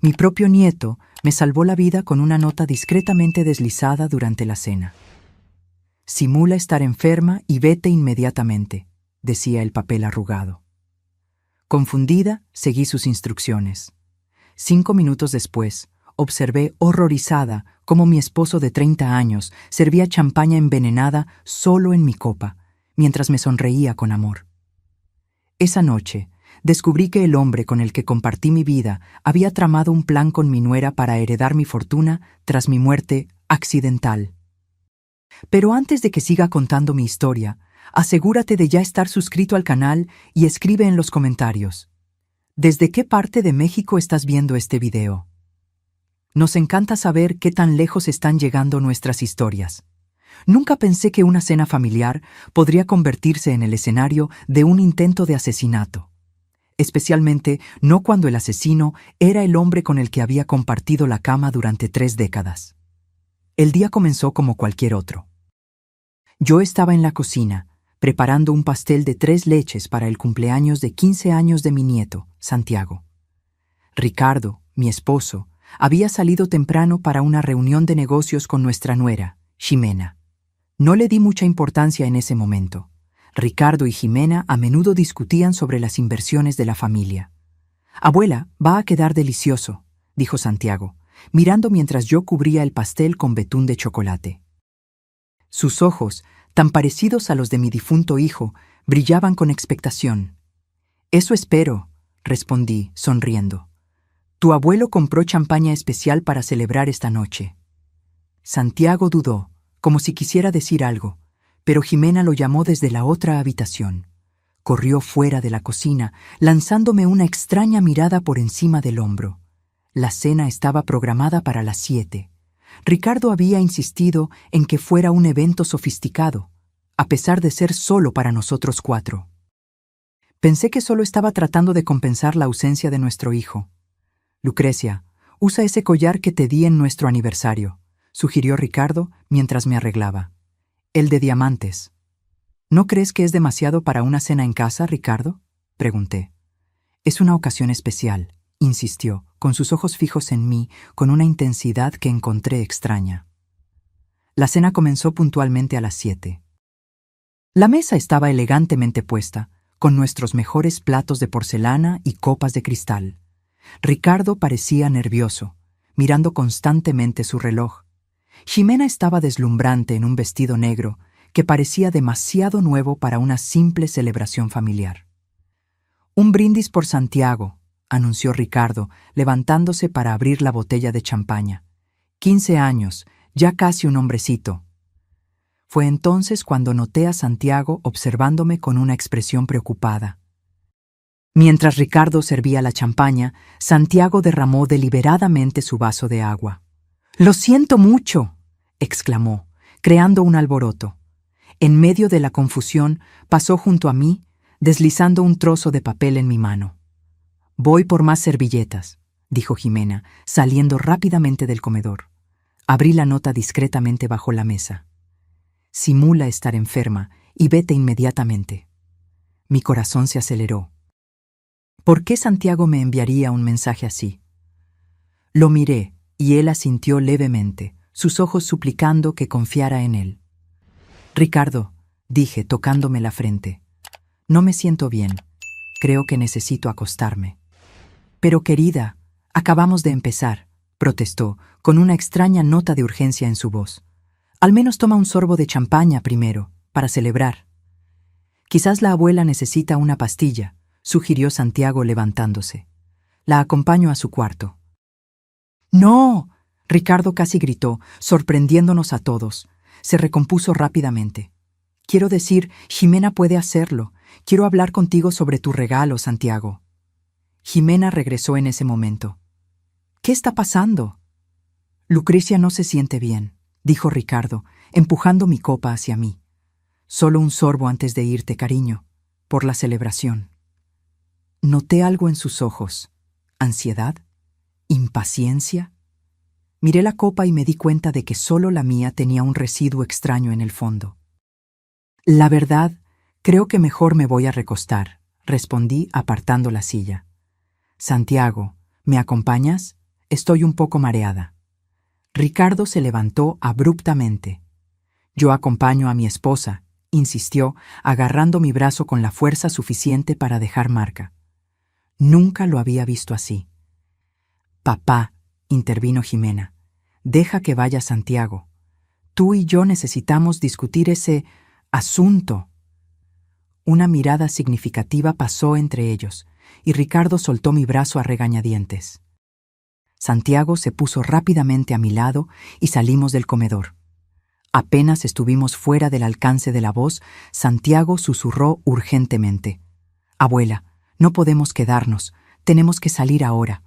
Mi propio nieto me salvó la vida con una nota discretamente deslizada durante la cena. «Simula estar enferma y vete inmediatamente», decía el papel arrugado. Confundida, seguí sus instrucciones. 5 minutos después, observé horrorizada cómo mi esposo de 30 años servía champaña envenenada solo en mi copa, mientras me sonreía con amor. Esa noche, descubrí que el hombre con el que compartí mi vida había tramado un plan con mi nuera para heredar mi fortuna tras mi muerte accidental. Pero antes de que siga contando mi historia, asegúrate de ya estar suscrito al canal y escribe en los comentarios: ¿desde qué parte de México estás viendo este video? Nos encanta saber qué tan lejos están llegando nuestras historias. Nunca pensé que una cena familiar podría convertirse en el escenario de un intento de asesinato. Especialmente no cuando el asesino era el hombre con el que había compartido la cama durante 3 décadas. El día comenzó como cualquier otro. Yo estaba en la cocina, preparando un pastel de 3 leches para el cumpleaños de 15 años de mi nieto, Santiago. Ricardo, mi esposo, había salido temprano para una reunión de negocios con nuestra nuera, Ximena. No le di mucha importancia en ese momento. Ricardo y Ximena a menudo discutían sobre las inversiones de la familia. «Abuela, va a quedar delicioso», dijo Santiago, mirando mientras yo cubría el pastel con betún de chocolate. Sus ojos, tan parecidos a los de mi difunto hijo, brillaban con expectación. «Eso espero», respondí, sonriendo. «Tu abuelo compró champaña especial para celebrar esta noche». Santiago dudó, como si quisiera decir algo, pero Ximena lo llamó desde la otra habitación. Corrió fuera de la cocina, lanzándome una extraña mirada por encima del hombro. La cena estaba programada para las 7. Ricardo había insistido en que fuera un evento sofisticado, a pesar de ser solo para nosotros 4. Pensé que solo estaba tratando de compensar la ausencia de nuestro hijo. «Lucrecia, usa ese collar que te di en nuestro aniversario», sugirió Ricardo mientras me arreglaba. «El de diamantes». «¿No crees que es demasiado para una cena en casa, Ricardo?», pregunté. «Es una ocasión especial», insistió, con sus ojos fijos en mí, con una intensidad que encontré extraña. La cena comenzó puntualmente a las 7. La mesa estaba elegantemente puesta, con nuestros mejores platos de porcelana y copas de cristal. Ricardo parecía nervioso, mirando constantemente su reloj. Ximena estaba deslumbrante en un vestido negro que parecía demasiado nuevo para una simple celebración familiar. «Un brindis por Santiago», anunció Ricardo, levantándose para abrir la botella de champaña. 15 años, ya casi un hombrecito. Fue entonces cuando noté a Santiago observándome con una expresión preocupada. Mientras Ricardo servía la champaña, Santiago derramó deliberadamente su vaso de agua. «Lo siento mucho», exclamó, creando un alboroto. En medio de la confusión, pasó junto a mí, deslizando un trozo de papel en mi mano. «Voy por más servilletas», dijo Ximena, saliendo rápidamente del comedor. Abrí la nota discretamente bajo la mesa. «Simula estar enferma y vete inmediatamente». Mi corazón se aceleró. ¿Por qué Santiago me enviaría un mensaje así? Lo miré y él asintió levemente, sus ojos suplicando que confiara en él. «Ricardo», dije tocándome la frente, «no me siento bien. Creo que necesito acostarme». «Pero querida, acabamos de empezar», protestó, con una extraña nota de urgencia en su voz. «Al menos toma un sorbo de champaña primero, para celebrar». «Quizás la abuela necesita una pastilla», sugirió Santiago levantándose. «La acompaño a su cuarto». «¡No!», Ricardo casi gritó, sorprendiéndonos a todos. Se recompuso rápidamente. «Quiero decir, Ximena puede hacerlo. Quiero hablar contigo sobre tu regalo, Santiago». Ximena regresó en ese momento. «¿Qué está pasando?» «Lucrecia no se siente bien», dijo Ricardo, empujando mi copa hacia mí. «Solo un sorbo antes de irte, cariño, por la celebración». Noté algo en sus ojos. ¿Ansiedad? ¿Impaciencia? Miré la copa y me di cuenta de que solo la mía tenía un residuo extraño en el fondo. «La verdad, creo que mejor me voy a recostar», respondí apartando la silla. «Santiago, ¿me acompañas?», estoy un poco mareada. Ricardo se levantó abruptamente. Yo acompaño a mi esposa, insistió, agarrando mi brazo con la fuerza suficiente para dejar marca. Nunca lo había visto así. Papá, intervino Jimena, deja que vaya Santiago. Tú y yo necesitamos discutir ese asunto. Una mirada significativa pasó entre ellos, y Ricardo soltó mi brazo a regañadientes. Santiago se puso rápidamente a mi lado y salimos del comedor. Apenas estuvimos fuera del alcance de la voz, Santiago susurró urgentemente. Abuela, no podemos quedarnos, tenemos que salir ahora.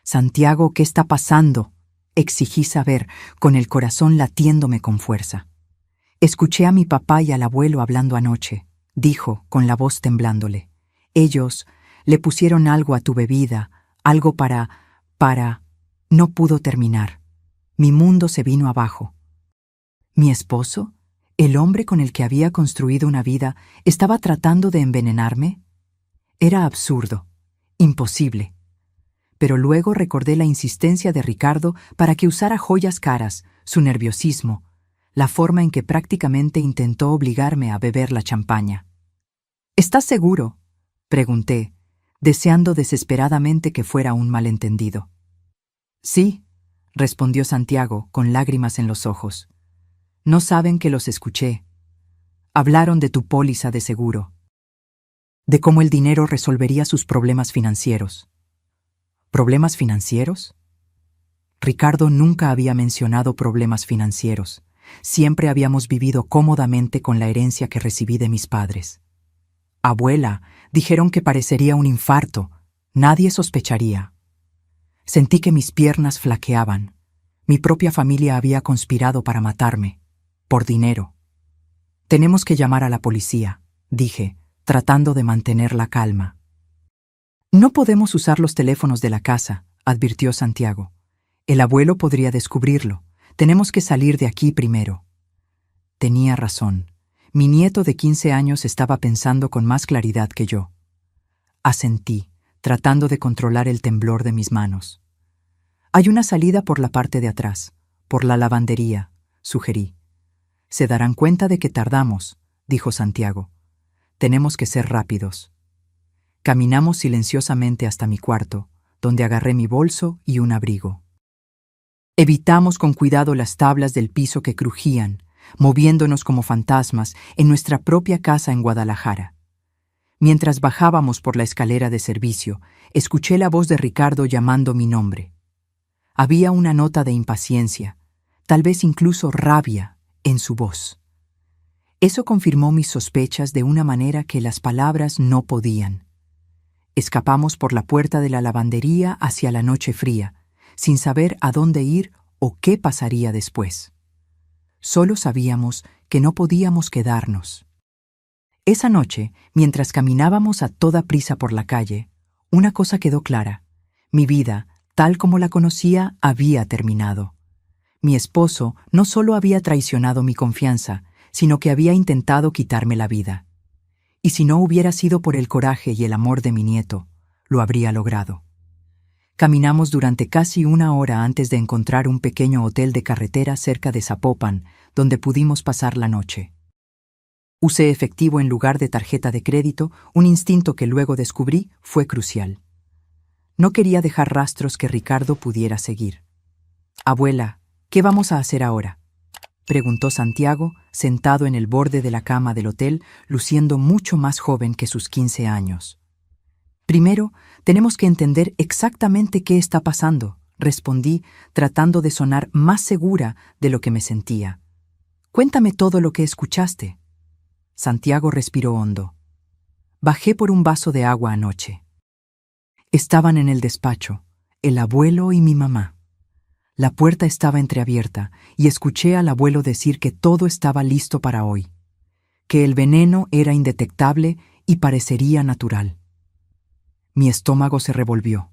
Santiago, ¿qué está pasando? Exigí saber, con el corazón latiéndome con fuerza. Escuché a mi papá y al abuelo hablando anoche, dijo, con la voz temblándole. Ellos le pusieron algo a tu bebida, algo para... No pudo terminar. Mi mundo se vino abajo. ¿Mi esposo, el hombre con el que había construido una vida, estaba tratando de envenenarme? Era absurdo, imposible. Pero luego recordé la insistencia de Ricardo para que usara joyas caras, su nerviosismo, la forma en que prácticamente intentó obligarme a beber la champaña. ¿Estás seguro?, pregunté, deseando desesperadamente que fuera un malentendido. Sí, respondió Santiago, con lágrimas en los ojos. No saben que los escuché. Hablaron de tu póliza de seguro, de cómo el dinero resolvería sus problemas financieros. ¿Problemas financieros? Ricardo nunca había mencionado problemas financieros. Siempre habíamos vivido cómodamente con la herencia que recibí de mis padres. Abuela, dijeron que parecería un infarto. Nadie sospecharía. Sentí que mis piernas flaqueaban. Mi propia familia había conspirado para matarme, por dinero. Tenemos que llamar a la policía, dije, tratando de mantener la calma. No podemos usar los teléfonos de la casa, advirtió Santiago. El abuelo podría descubrirlo. Tenemos que salir de aquí primero. Tenía razón. Mi nieto de 15 años estaba pensando con más claridad que yo. Asentí, tratando de controlar el temblor de mis manos. Hay una salida por la parte de atrás, por la lavandería, sugerí. Se darán cuenta de que tardamos, dijo Santiago. Tenemos que ser rápidos. Caminamos silenciosamente hasta mi cuarto, donde agarré mi bolso y un abrigo. Evitamos con cuidado las tablas del piso que crujían, moviéndonos como fantasmas en nuestra propia casa en Guadalajara. Mientras bajábamos por la escalera de servicio, escuché la voz de Ricardo llamando mi nombre. Había una nota de impaciencia, tal vez incluso rabia, en su voz. Eso confirmó mis sospechas de una manera que las palabras no podían. Escapamos por la puerta de la lavandería hacia la noche fría, sin saber a dónde ir o qué pasaría después. Solo sabíamos que no podíamos quedarnos. Esa noche, mientras caminábamos a toda prisa por la calle, una cosa quedó clara. Mi vida, tal como la conocía, había terminado. Mi esposo no solo había traicionado mi confianza, sino que había intentado quitarme la vida. Y si no hubiera sido por el coraje y el amor de mi nieto, lo habría logrado. Caminamos durante casi una hora antes de encontrar un pequeño hotel de carretera cerca de Zapopan, donde pudimos pasar la noche. Usé efectivo en lugar de tarjeta de crédito, un instinto que luego descubrí fue crucial. No quería dejar rastros que Ricardo pudiera seguir. «Abuela, ¿qué vamos a hacer ahora?», preguntó Santiago, sentado en el borde de la cama del hotel, luciendo mucho más joven que sus 15 años. «Primero, tenemos que entender exactamente qué está pasando», respondí, tratando de sonar más segura de lo que me sentía. «Cuéntame todo lo que escuchaste». Santiago respiró hondo. «Bajé por un vaso de agua anoche. Estaban en el despacho, el abuelo y mi mamá. La puerta estaba entreabierta y escuché al abuelo decir que todo estaba listo para hoy, que el veneno era indetectable y parecería natural. Mi estómago se revolvió.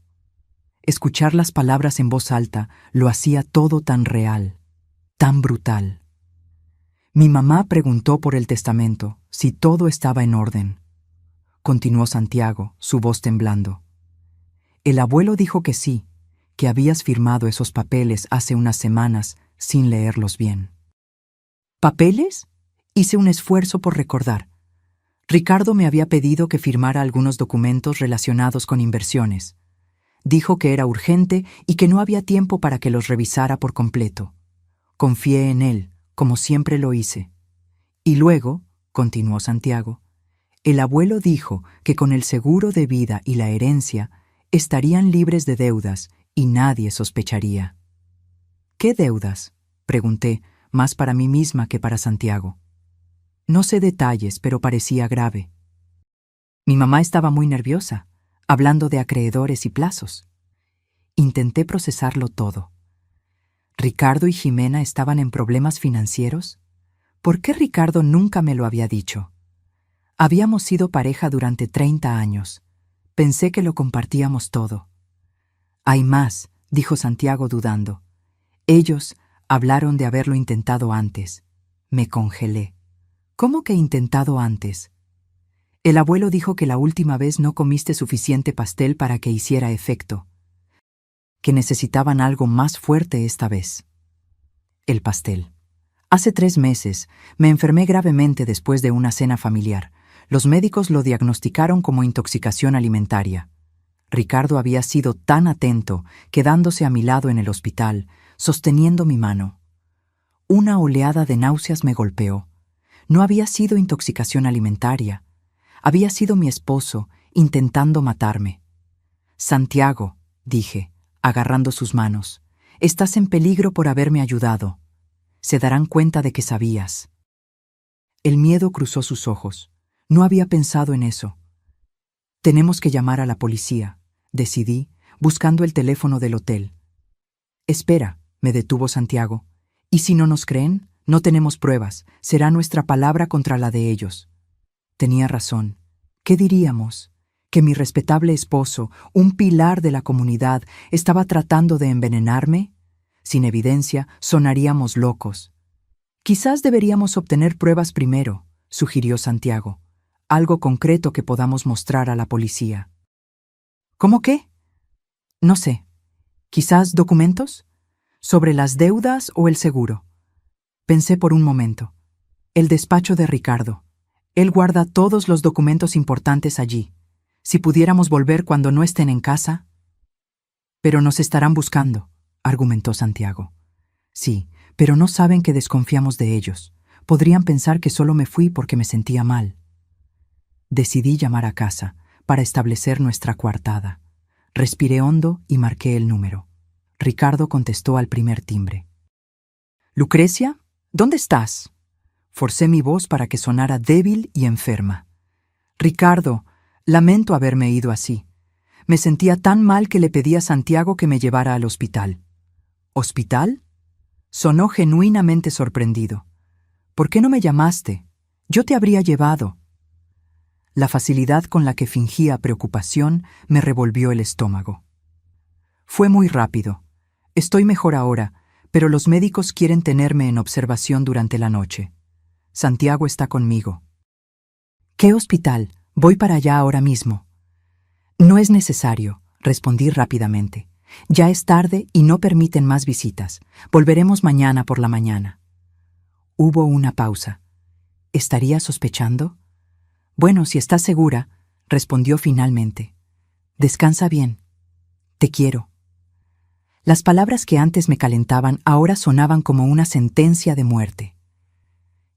Escuchar las palabras en voz alta lo hacía todo tan real, tan brutal. Mi mamá preguntó por el testamento, si todo estaba en orden. Continuó Santiago, su voz temblando. El abuelo dijo que sí, que habías firmado esos papeles hace unas semanas sin leerlos bien. ¿Papeles? Hice un esfuerzo por recordar. Ricardo me había pedido que firmara algunos documentos relacionados con inversiones. Dijo que era urgente y que no había tiempo para que los revisara por completo. Confié en él, como siempre lo hice. Y luego, continuó Santiago, el abuelo dijo que con el seguro de vida y la herencia estarían libres de deudas y nadie sospecharía. ¿Qué deudas?, pregunté, más para mí misma que para Santiago. No sé detalles, pero parecía grave. Mi mamá estaba muy nerviosa, hablando de acreedores y plazos. Intenté procesarlo todo. ¿Ricardo y Jimena estaban en problemas financieros? ¿Por qué Ricardo nunca me lo había dicho? Habíamos sido pareja durante 30 años. Pensé que lo compartíamos todo. Hay más, dijo Santiago dudando. Ellos hablaron de haberlo intentado antes. Me congelé. ¿Cómo que intentado antes? El abuelo dijo que la última vez no comiste suficiente pastel para que hiciera efecto, que necesitaban algo más fuerte esta vez. El pastel. Hace 3 meses me enfermé gravemente después de una cena familiar. Los médicos lo diagnosticaron como intoxicación alimentaria. Ricardo había sido tan atento, quedándose a mi lado en el hospital, sosteniendo mi mano. Una oleada de náuseas me golpeó. No había sido intoxicación alimentaria. Había sido mi esposo intentando matarme. Santiago, dije, agarrando sus manos, estás en peligro por haberme ayudado. Se darán cuenta de que sabías. El miedo cruzó sus ojos. No había pensado en eso. Tenemos que llamar a la policía, decidí, buscando el teléfono del hotel. Espera, me detuvo Santiago. ¿Y si no nos creen? No tenemos pruebas. Será nuestra palabra contra la de ellos. Tenía razón. ¿Qué diríamos? ¿Que mi respetable esposo, un pilar de la comunidad, estaba tratando de envenenarme? Sin evidencia, sonaríamos locos. Quizás deberíamos obtener pruebas primero, sugirió Santiago. Algo concreto que podamos mostrar a la policía. ¿Cómo qué? No sé. ¿Quizás documentos? ¿Sobre las deudas o el seguro? Pensé por un momento. El despacho de Ricardo. Él guarda todos los documentos importantes allí. Si pudiéramos volver cuando no estén en casa. Pero nos estarán buscando, argumentó Santiago. Sí, pero no saben que desconfiamos de ellos. Podrían pensar que solo me fui porque me sentía mal. Decidí llamar a casa para establecer nuestra coartada. Respiré hondo y marqué el número. Ricardo contestó al primer timbre. ¿Lucrecia? ¿Dónde estás? Forcé mi voz para que sonara débil y enferma. Ricardo, lamento haberme ido así. Me sentía tan mal que le pedí a Santiago que me llevara al hospital. ¿Hospital? Sonó genuinamente sorprendido. ¿Por qué no me llamaste? Yo te habría llevado. La facilidad con la que fingía preocupación me revolvió el estómago. Fue muy rápido. Estoy mejor ahora, pero los médicos quieren tenerme en observación durante la noche. Santiago está conmigo. ¿Qué hospital? Voy para allá ahora mismo. No es necesario, respondí rápidamente. Ya es tarde y no permiten más visitas. Volveremos mañana por la mañana. Hubo una pausa. ¿Estaría sospechando? Bueno, si estás segura, respondió finalmente. Descansa bien. Te quiero. Las palabras que antes me calentaban ahora sonaban como una sentencia de muerte.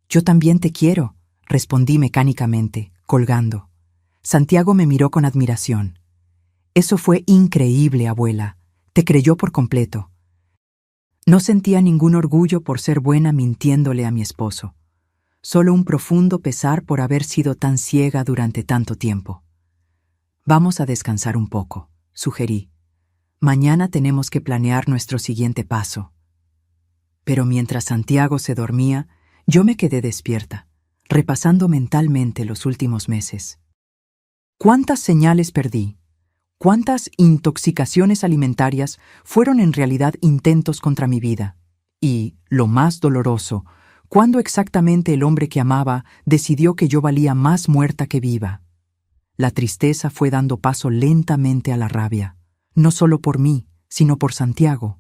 Yo también te quiero, respondí mecánicamente, colgando. Santiago me miró con admiración. Eso fue increíble, abuela. Te creyó por completo. No sentía ningún orgullo por ser buena mintiéndole a mi esposo. Solo un profundo pesar por haber sido tan ciega durante tanto tiempo. Vamos a descansar un poco, sugerí. Mañana tenemos que planear nuestro siguiente paso. Pero mientras Santiago se dormía, yo me quedé despierta, repasando mentalmente los últimos meses. ¿Cuántas señales perdí? ¿Cuántas intoxicaciones alimentarias fueron en realidad intentos contra mi vida? Y, lo más doloroso, ¿cuándo exactamente el hombre que amaba decidió que yo valía más muerta que viva? La tristeza fue dando paso lentamente a la rabia. No solo por mí, sino por Santiago.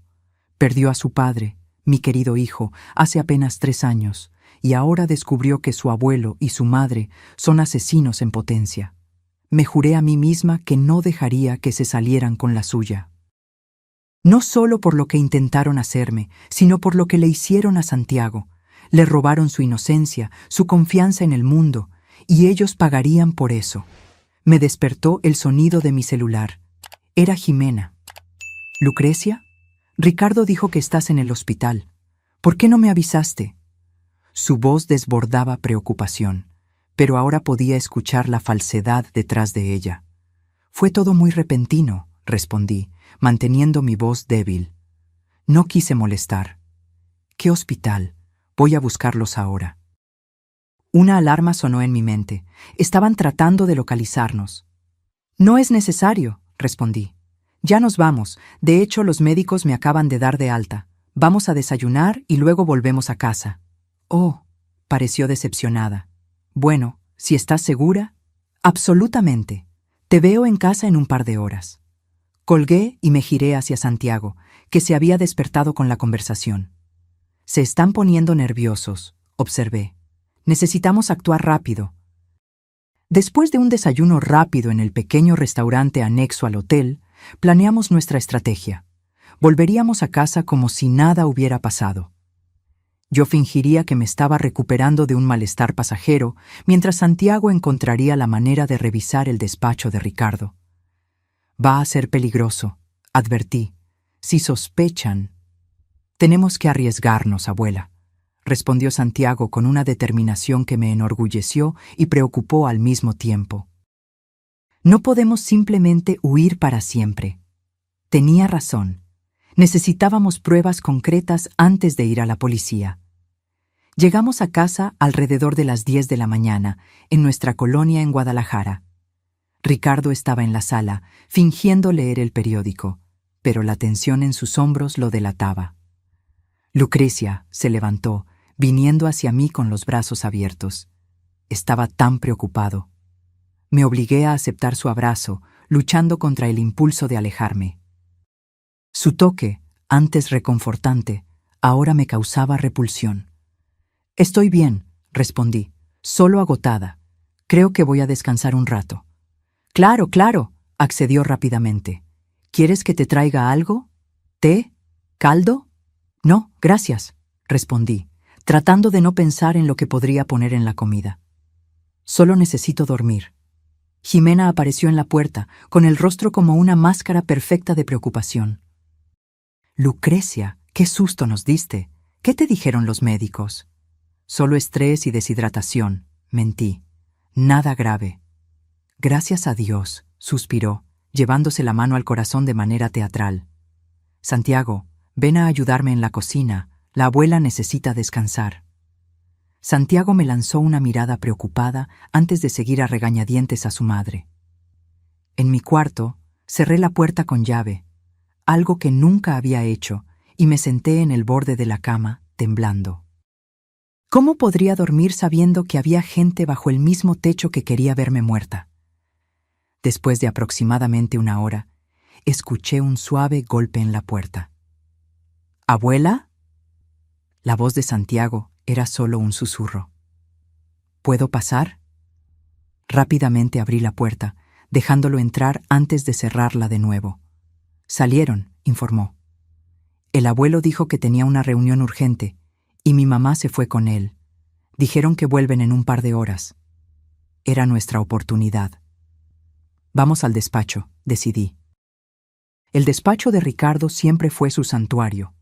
Perdió a su padre, mi querido hijo, hace apenas 3 años, y ahora descubrió que su abuelo y su madre son asesinos en potencia. Me juré a mí misma que no dejaría que se salieran con la suya. No solo por lo que intentaron hacerme, sino por lo que le hicieron a Santiago. Le robaron su inocencia, su confianza en el mundo, y ellos pagarían por eso. Me despertó el sonido de mi celular. Era Jimena. ¿Lucrecia? Ricardo dijo que estás en el hospital. ¿Por qué no me avisaste? Su voz desbordaba preocupación, pero ahora podía escuchar la falsedad detrás de ella. Fue todo muy repentino, respondí, manteniendo mi voz débil. No quise molestar. ¿Qué hospital? Voy a buscarlos ahora. Una alarma sonó en mi mente. Estaban tratando de localizarnos. No es necesario, respondí. Ya nos vamos. De hecho, los médicos me acaban de dar de alta. Vamos a desayunar y luego volvemos a casa. Oh, pareció decepcionada. Bueno, si estás segura. Absolutamente. Te veo en casa en un par de horas. Colgué y me giré hacia Santiago, que se había despertado con la conversación. Se están poniendo nerviosos, observé. Necesitamos actuar rápido. Después de un desayuno rápido en el pequeño restaurante anexo al hotel, planeamos nuestra estrategia. Volveríamos a casa como si nada hubiera pasado. Yo fingiría que me estaba recuperando de un malestar pasajero, mientras Santiago encontraría la manera de revisar el despacho de Ricardo. Va a ser peligroso, advertí. Si sospechan... Tenemos que arriesgarnos, abuela, respondió Santiago con una determinación que me enorgulleció y preocupó al mismo tiempo. No podemos simplemente huir para siempre. Tenía razón. Necesitábamos pruebas concretas antes de ir a la policía. Llegamos a casa alrededor de las 10 de la mañana, en nuestra colonia en Guadalajara. Ricardo estaba en la sala, fingiendo leer el periódico, pero la tensión en sus hombros lo delataba. Lucrecia se levantó, viniendo hacia mí con los brazos abiertos. Estaba tan preocupado. Me obligué a aceptar su abrazo, luchando contra el impulso de alejarme. Su toque, antes reconfortante, ahora me causaba repulsión. Estoy bien, respondí, solo agotada. Creo que voy a descansar un rato. Claro, claro, accedió rápidamente. ¿Quieres que te traiga algo? ¿Té? ¿Caldo? No, gracias, respondí, tratando de no pensar en lo que podría poner en la comida. Solo necesito dormir. Jimena apareció en la puerta, con el rostro como una máscara perfecta de preocupación. Lucrecia, qué susto nos diste. ¿Qué te dijeron los médicos? Solo estrés y deshidratación, mentí. Nada grave. Gracias a Dios, suspiró, llevándose la mano al corazón de manera teatral. Santiago, ven a ayudarme en la cocina. La abuela necesita descansar. Santiago me lanzó una mirada preocupada antes de seguir a regañadientes a su madre. En mi cuarto, cerré la puerta con llave, algo que nunca había hecho, y me senté en el borde de la cama, temblando. ¿Cómo podría dormir sabiendo que había gente bajo el mismo techo que quería verme muerta? Después de aproximadamente 1 hora, escuché un suave golpe en la puerta. ¿Abuela? La voz de Santiago era solo un susurro. ¿Puedo pasar? Rápidamente abrí la puerta, dejándolo entrar antes de cerrarla de nuevo. Salieron, informó. El abuelo dijo que tenía una reunión urgente, y mi mamá se fue con él. Dijeron que vuelven en un par de horas. Era nuestra oportunidad. Vamos al despacho, decidí. El despacho de Ricardo siempre fue su santuario.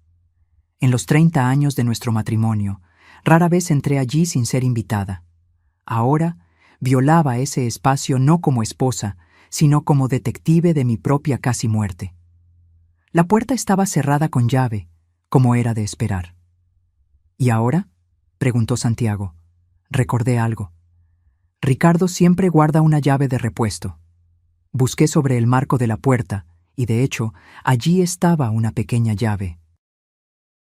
En los 30 años de nuestro matrimonio, rara vez entré allí sin ser invitada. Ahora, violaba ese espacio no como esposa, sino como detective de mi propia casi muerte. La puerta estaba cerrada con llave, como era de esperar. ¿Y ahora?, preguntó Santiago. Recordé algo. Ricardo siempre guarda una llave de repuesto. Busqué sobre el marco de la puerta, y de hecho, allí estaba una pequeña llave.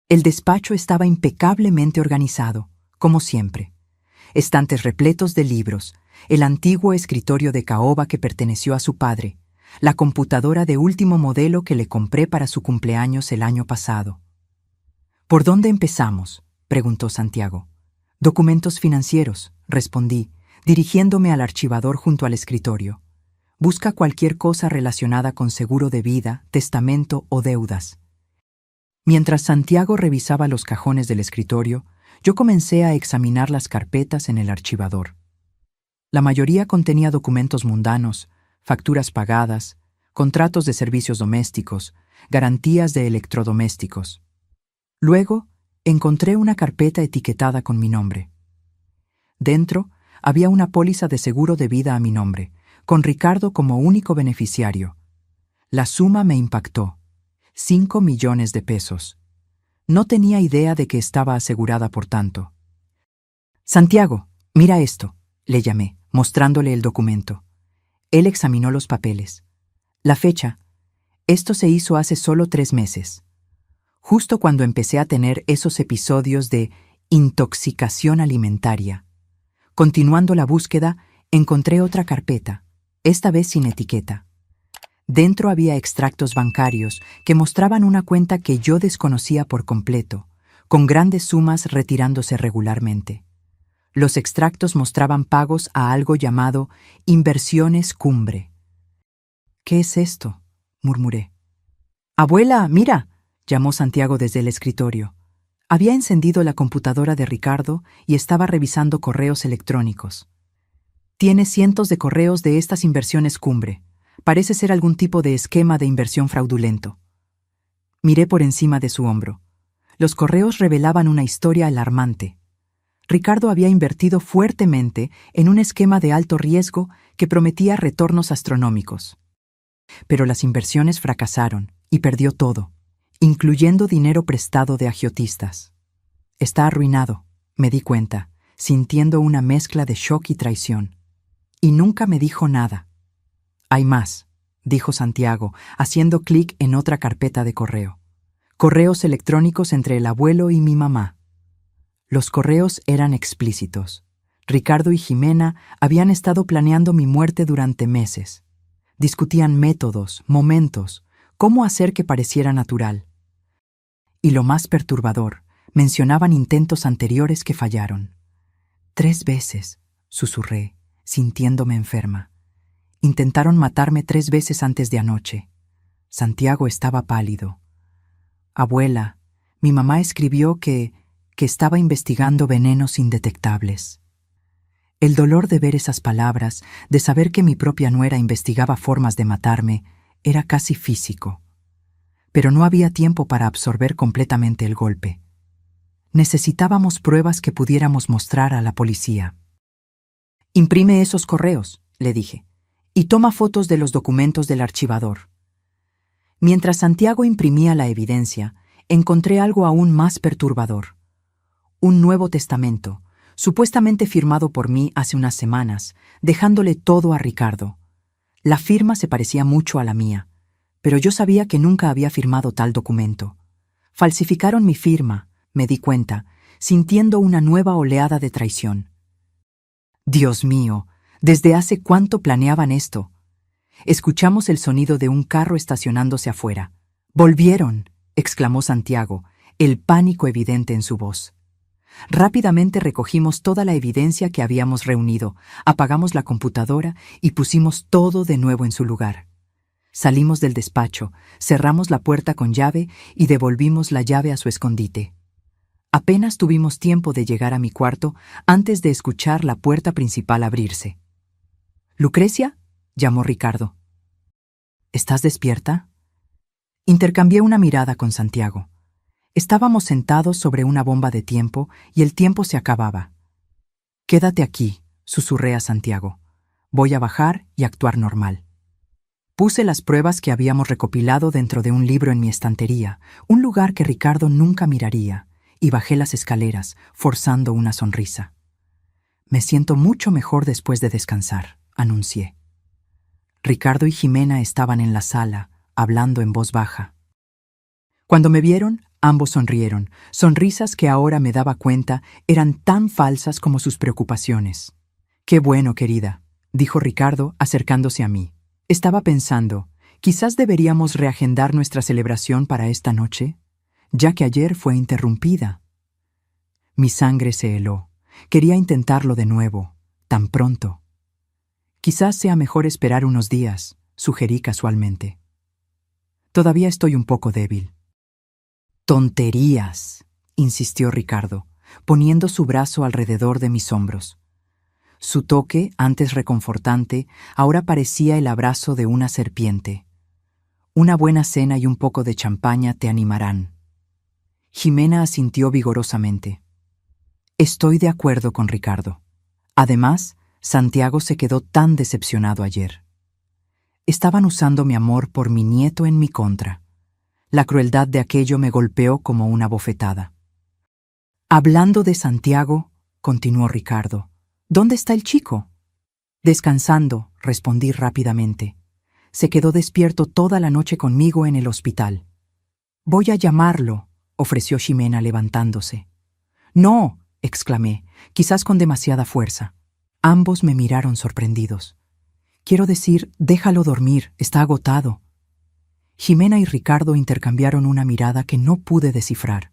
El despacho estaba impecablemente organizado, como siempre. Estantes repletos de libros, el antiguo escritorio de caoba que perteneció a su padre, la computadora de último modelo que le compré para su cumpleaños el año pasado. ¿Por dónde empezamos?, preguntó Santiago. Documentos financieros, respondí, dirigiéndome al archivador junto al escritorio. Busca cualquier cosa relacionada con seguro de vida, testamento o deudas. Mientras Santiago revisaba los cajones del escritorio, yo comencé a examinar las carpetas en el archivador. La mayoría contenía documentos mundanos, facturas pagadas, contratos de servicios domésticos, garantías de electrodomésticos. Luego, encontré una carpeta etiquetada con mi nombre. Dentro había una póliza de seguro de vida a mi nombre, con Ricardo como único beneficiario. La suma me impactó: 5 millones de pesos. No tenía idea de que estaba asegurada por tanto. «Santiago, mira esto», le llamé, mostrándole el documento. Él examinó los papeles. La fecha: esto se hizo hace solo 3 meses. Justo cuando empecé a tener esos episodios de intoxicación alimentaria. Continuando la búsqueda, encontré otra carpeta, esta vez sin etiqueta. Dentro había extractos bancarios que mostraban una cuenta que yo desconocía por completo, con grandes sumas retirándose regularmente. Los extractos mostraban pagos a algo llamado Inversiones Cumbre. «¿Qué es esto?», murmuré. «Abuela, mira», llamó Santiago desde el escritorio. Había encendido la computadora de Ricardo y estaba revisando correos electrónicos. «Tiene cientos de correos de estas inversiones cumbre. Parece ser algún tipo de esquema de inversión fraudulento». Miré por encima de su hombro. Los correos revelaban una historia alarmante. Ricardo había invertido fuertemente en un esquema de alto riesgo que prometía retornos astronómicos. Pero las inversiones fracasaron y perdió todo, incluyendo dinero prestado de agiotistas. Está arruinado, me di cuenta, sintiendo una mezcla de shock y traición. Y nunca me dijo nada. «Hay más», dijo Santiago, haciendo clic en otra carpeta de correo. Correos electrónicos entre el abuelo y mi mamá. Los correos eran explícitos. Ricardo y Jimena habían estado planeando mi muerte durante meses. Discutían métodos, momentos, cómo hacer que pareciera natural. Y lo más perturbador, mencionaban intentos anteriores que fallaron. 3 veces, susurré, sintiéndome enferma. Intentaron matarme 3 veces antes de anoche. Santiago estaba pálido. «Abuela, mi mamá escribió que estaba investigando venenos indetectables». El dolor de ver esas palabras, de saber que mi propia nuera investigaba formas de matarme, era casi físico. Pero no había tiempo para absorber completamente el golpe. Necesitábamos pruebas que pudiéramos mostrar a la policía. «Imprime esos correos», le dije, «y toma fotos de los documentos del archivador». Mientras Santiago imprimía la evidencia, encontré algo aún más perturbador. Un nuevo testamento, supuestamente firmado por mí hace unas semanas, dejándole todo a Ricardo. La firma se parecía mucho a la mía, pero yo sabía que nunca había firmado tal documento. Falsificaron mi firma, me di cuenta, sintiendo una nueva oleada de traición. Dios mío, ¿desde hace cuánto planeaban esto? Escuchamos el sonido de un carro estacionándose afuera. «¡Volvieron!», exclamó Santiago, el pánico evidente en su voz. Rápidamente recogimos toda la evidencia que habíamos reunido, apagamos la computadora y pusimos todo de nuevo en su lugar. Salimos del despacho, cerramos la puerta con llave y devolvimos la llave a su escondite. Apenas tuvimos tiempo de llegar a mi cuarto antes de escuchar la puerta principal abrirse. «¿Lucrecia?», llamó Ricardo. «¿Estás despierta?». Intercambié una mirada con Santiago. Estábamos sentados sobre una bomba de tiempo y el tiempo se acababa. «Quédate aquí», susurré a Santiago. «Voy a bajar y actuar normal». Puse las pruebas que habíamos recopilado dentro de un libro en mi estantería, un lugar que Ricardo nunca miraría, y bajé las escaleras, forzando una sonrisa. «Me siento mucho mejor después de descansar», anuncié. Ricardo y Jimena estaban en la sala, hablando en voz baja. Cuando me vieron, ambos sonrieron, sonrisas que ahora me daba cuenta eran tan falsas como sus preocupaciones. «Qué bueno, querida», dijo Ricardo acercándose a mí. Estaba pensando, quizás deberíamos reagendar nuestra celebración para esta noche, ya que ayer fue interrumpida. Mi sangre se heló. Quería intentarlo de nuevo, tan pronto. Quizás sea mejor esperar unos días, sugerí casualmente. Todavía estoy un poco débil. Tonterías, insistió Ricardo, poniendo su brazo alrededor de mis hombros. Su toque, antes reconfortante, ahora parecía el abrazo de una serpiente. Una buena cena y un poco de champaña te animarán. Ximena asintió vigorosamente. Estoy de acuerdo con Ricardo. Además, Santiago se quedó tan decepcionado ayer. Estaban usando mi amor por mi nieto en mi contra. La crueldad de aquello me golpeó como una bofetada. Hablando de Santiago, continuó Ricardo, ¿dónde está el chico? Descansando, respondí rápidamente. Se quedó despierto toda la noche conmigo en el hospital. Voy a llamarlo, ofreció Ximena levantándose. No, exclamé, quizás con demasiada fuerza. Ambos me miraron sorprendidos. Quiero decir, déjalo dormir, está agotado. Ximena y Ricardo intercambiaron una mirada que no pude descifrar.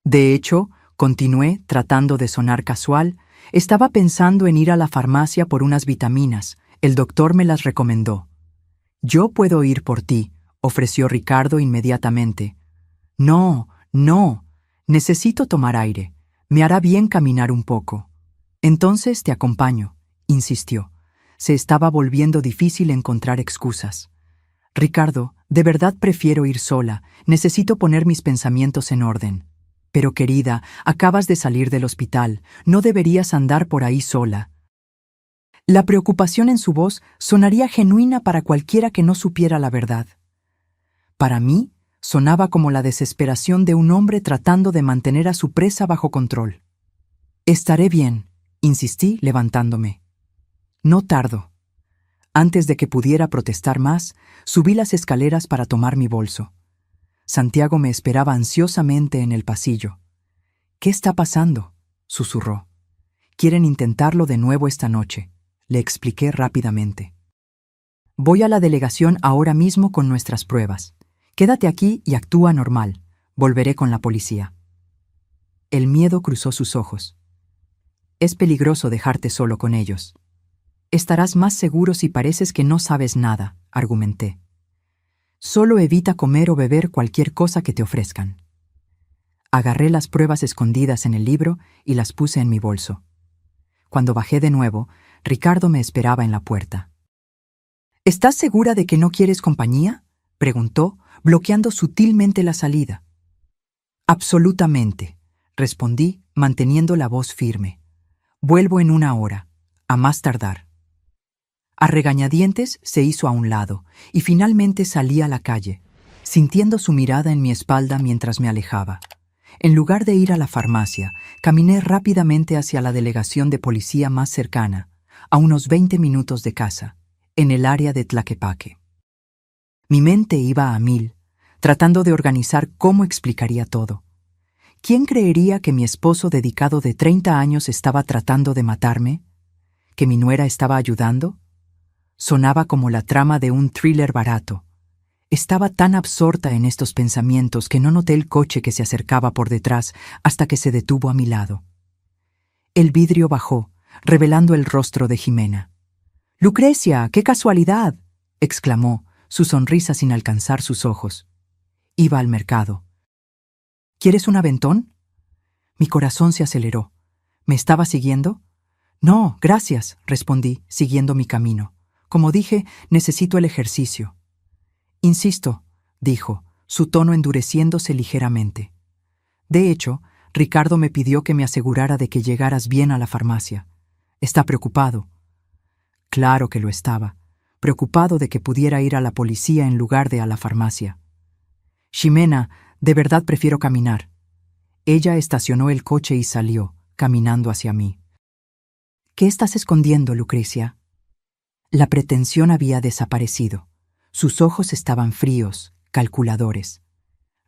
De hecho, continué, tratando de sonar casual, estaba pensando en ir a la farmacia por unas vitaminas. El doctor me las recomendó. Yo puedo ir por ti, ofreció Ricardo inmediatamente. No, no, necesito tomar aire. Me hará bien caminar un poco. Entonces te acompaño, insistió. Se estaba volviendo difícil encontrar excusas. Ricardo, de verdad prefiero ir sola. Necesito poner mis pensamientos en orden. Pero querida, acabas de salir del hospital. No deberías andar por ahí sola. La preocupación en su voz sonaría genuina para cualquiera que no supiera la verdad. Para mí, sonaba como la desesperación de un hombre tratando de mantener a su presa bajo control. Estaré bien, insistí levantándome. No tardo. Antes de que pudiera protestar más, subí las escaleras para tomar mi bolso. Santiago me esperaba ansiosamente en el pasillo. ¿Qué está pasando?, susurró. Quieren intentarlo de nuevo esta noche, le expliqué rápidamente. Voy a la delegación ahora mismo con nuestras pruebas. Quédate aquí y actúa normal. Volveré con la policía. El miedo cruzó sus ojos. Es peligroso dejarte solo con ellos. Estarás más seguro si pareces que no sabes nada, argumenté. Solo evita comer o beber cualquier cosa que te ofrezcan. Agarré las pruebas escondidas en el libro y las puse en mi bolso. Cuando bajé de nuevo, Ricardo me esperaba en la puerta. ¿Estás segura de que no quieres compañía?, preguntó, bloqueando sutilmente la salida. Absolutamente, respondí, manteniendo la voz firme. Vuelvo en 1 hora, a más tardar. A regañadientes se hizo a un lado y finalmente salí a la calle, sintiendo su mirada en mi espalda mientras me alejaba. En lugar de ir a la farmacia, caminé rápidamente hacia la delegación de policía más cercana, a unos 20 minutos de casa, en el área de Tlaquepaque. Mi mente iba a 1000, tratando de organizar cómo explicaría todo. ¿Quién creería que mi esposo dedicado de 30 años estaba tratando de matarme? ¿Que mi nuera estaba ayudando? Sonaba como la trama de un thriller barato. Estaba tan absorta en estos pensamientos que no noté el coche que se acercaba por detrás hasta que se detuvo a mi lado. El vidrio bajó, revelando el rostro de Ximena. «¡Lucrecia, qué casualidad!», exclamó, su sonrisa sin alcanzar sus ojos. Iba al mercado. «¿Quieres un aventón?». Mi corazón se aceleró. ¿Me estaba siguiendo? «No, gracias», respondí, siguiendo mi camino. Como dije, necesito el ejercicio. Insisto, dijo, su tono endureciéndose ligeramente. De hecho, Ricardo me pidió que me asegurara de que llegaras bien a la farmacia. ¿Está preocupado? Claro que lo estaba, preocupado de que pudiera ir a la policía en lugar de a la farmacia. Ximena, de verdad prefiero caminar. Ella estacionó el coche y salió, caminando hacia mí. ¿Qué estás escondiendo, Lucrecia? La pretensión había desaparecido. Sus ojos estaban fríos, calculadores.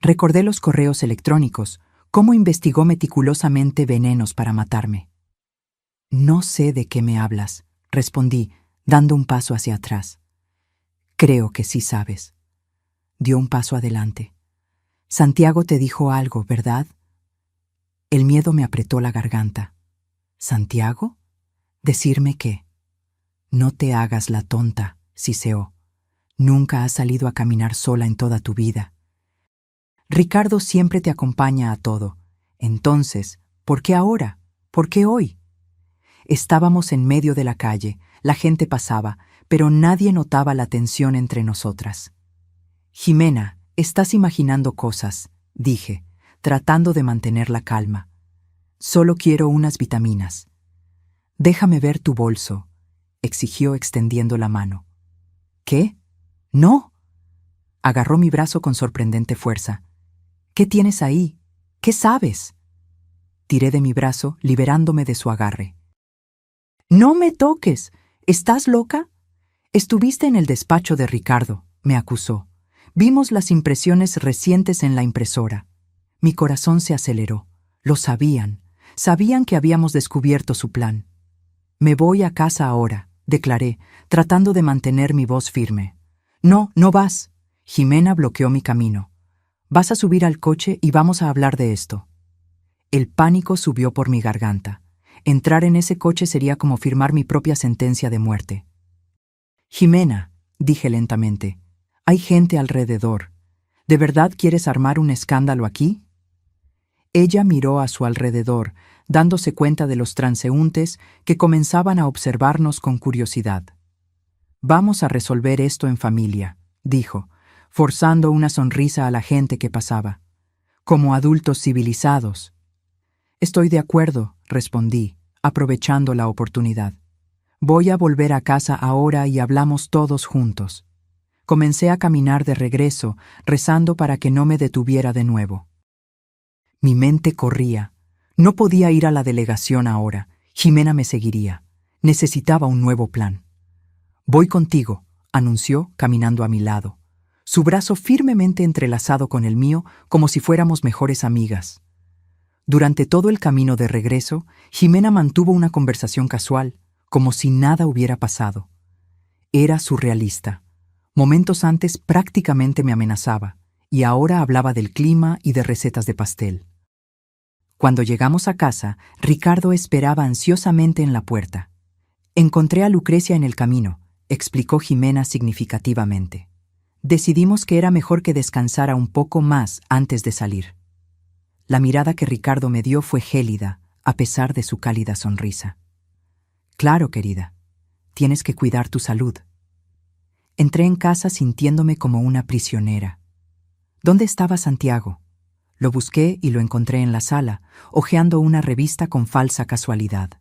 Recordé los correos electrónicos, cómo investigó meticulosamente venenos para matarme. No sé de qué me hablas, respondí, dando un paso hacia atrás. Creo que sí sabes. Dio un paso adelante. Santiago te dijo algo, ¿verdad? El miedo me apretó la garganta. ¿Santiago? ¿Decirme qué? No te hagas la tonta, siseó. Nunca has salido a caminar sola en toda tu vida. Ricardo siempre te acompaña a todo. Entonces, ¿por qué ahora? ¿Por qué hoy? Estábamos en medio de la calle, la gente pasaba, pero nadie notaba la tensión entre nosotras. Jimena, estás imaginando cosas, dije, tratando de mantener la calma. Solo quiero unas vitaminas. Déjame ver tu bolso, exigió extendiendo la mano. ¿Qué? No. Agarró mi brazo con sorprendente fuerza. ¿Qué tienes ahí? ¿Qué sabes? Tiré de mi brazo, liberándome de su agarre. ¡No me toques! ¿Estás loca? Estuviste en el despacho de Ricardo, me acusó. Vimos las impresiones recientes en la impresora. Mi corazón se aceleró. Lo sabían. Sabían que habíamos descubierto su plan. Me voy a casa ahora, declaré, tratando de mantener mi voz firme. No, no vas. Jimena bloqueó mi camino. Vas a subir al coche y vamos a hablar de esto. El pánico subió por mi garganta. Entrar en ese coche sería como firmar mi propia sentencia de muerte. Jimena, dije lentamente, hay gente alrededor. ¿De verdad quieres armar un escándalo aquí? Ella miró a su alrededor, dándose cuenta de los transeúntes que comenzaban a observarnos con curiosidad. Vamos a resolver esto en familia, dijo, forzando una sonrisa a la gente que pasaba. Como adultos civilizados. Estoy de acuerdo, respondí, aprovechando la oportunidad. Voy a volver a casa ahora y hablamos todos juntos. Comencé a caminar de regreso, rezando para que no me detuviera de nuevo. Mi mente corría. No podía ir a la delegación ahora. Jimena me seguiría. Necesitaba un nuevo plan. Voy contigo, anunció, caminando a mi lado, su brazo firmemente entrelazado con el mío como si fuéramos mejores amigas. Durante todo el camino de regreso, Jimena mantuvo una conversación casual, como si nada hubiera pasado. Era surrealista. Momentos antes prácticamente me amenazaba, y ahora hablaba del clima y de recetas de pastel. Cuando llegamos a casa, Ricardo esperaba ansiosamente en la puerta. Encontré a Lucrecia en el camino, explicó Jimena significativamente. Decidimos que era mejor que descansara un poco más antes de salir. La mirada que Ricardo me dio fue gélida, a pesar de su cálida sonrisa. Claro, querida, tienes que cuidar tu salud. Entré en casa sintiéndome como una prisionera. ¿Dónde estaba Santiago? Lo busqué y lo encontré en la sala, hojeando una revista con falsa casualidad.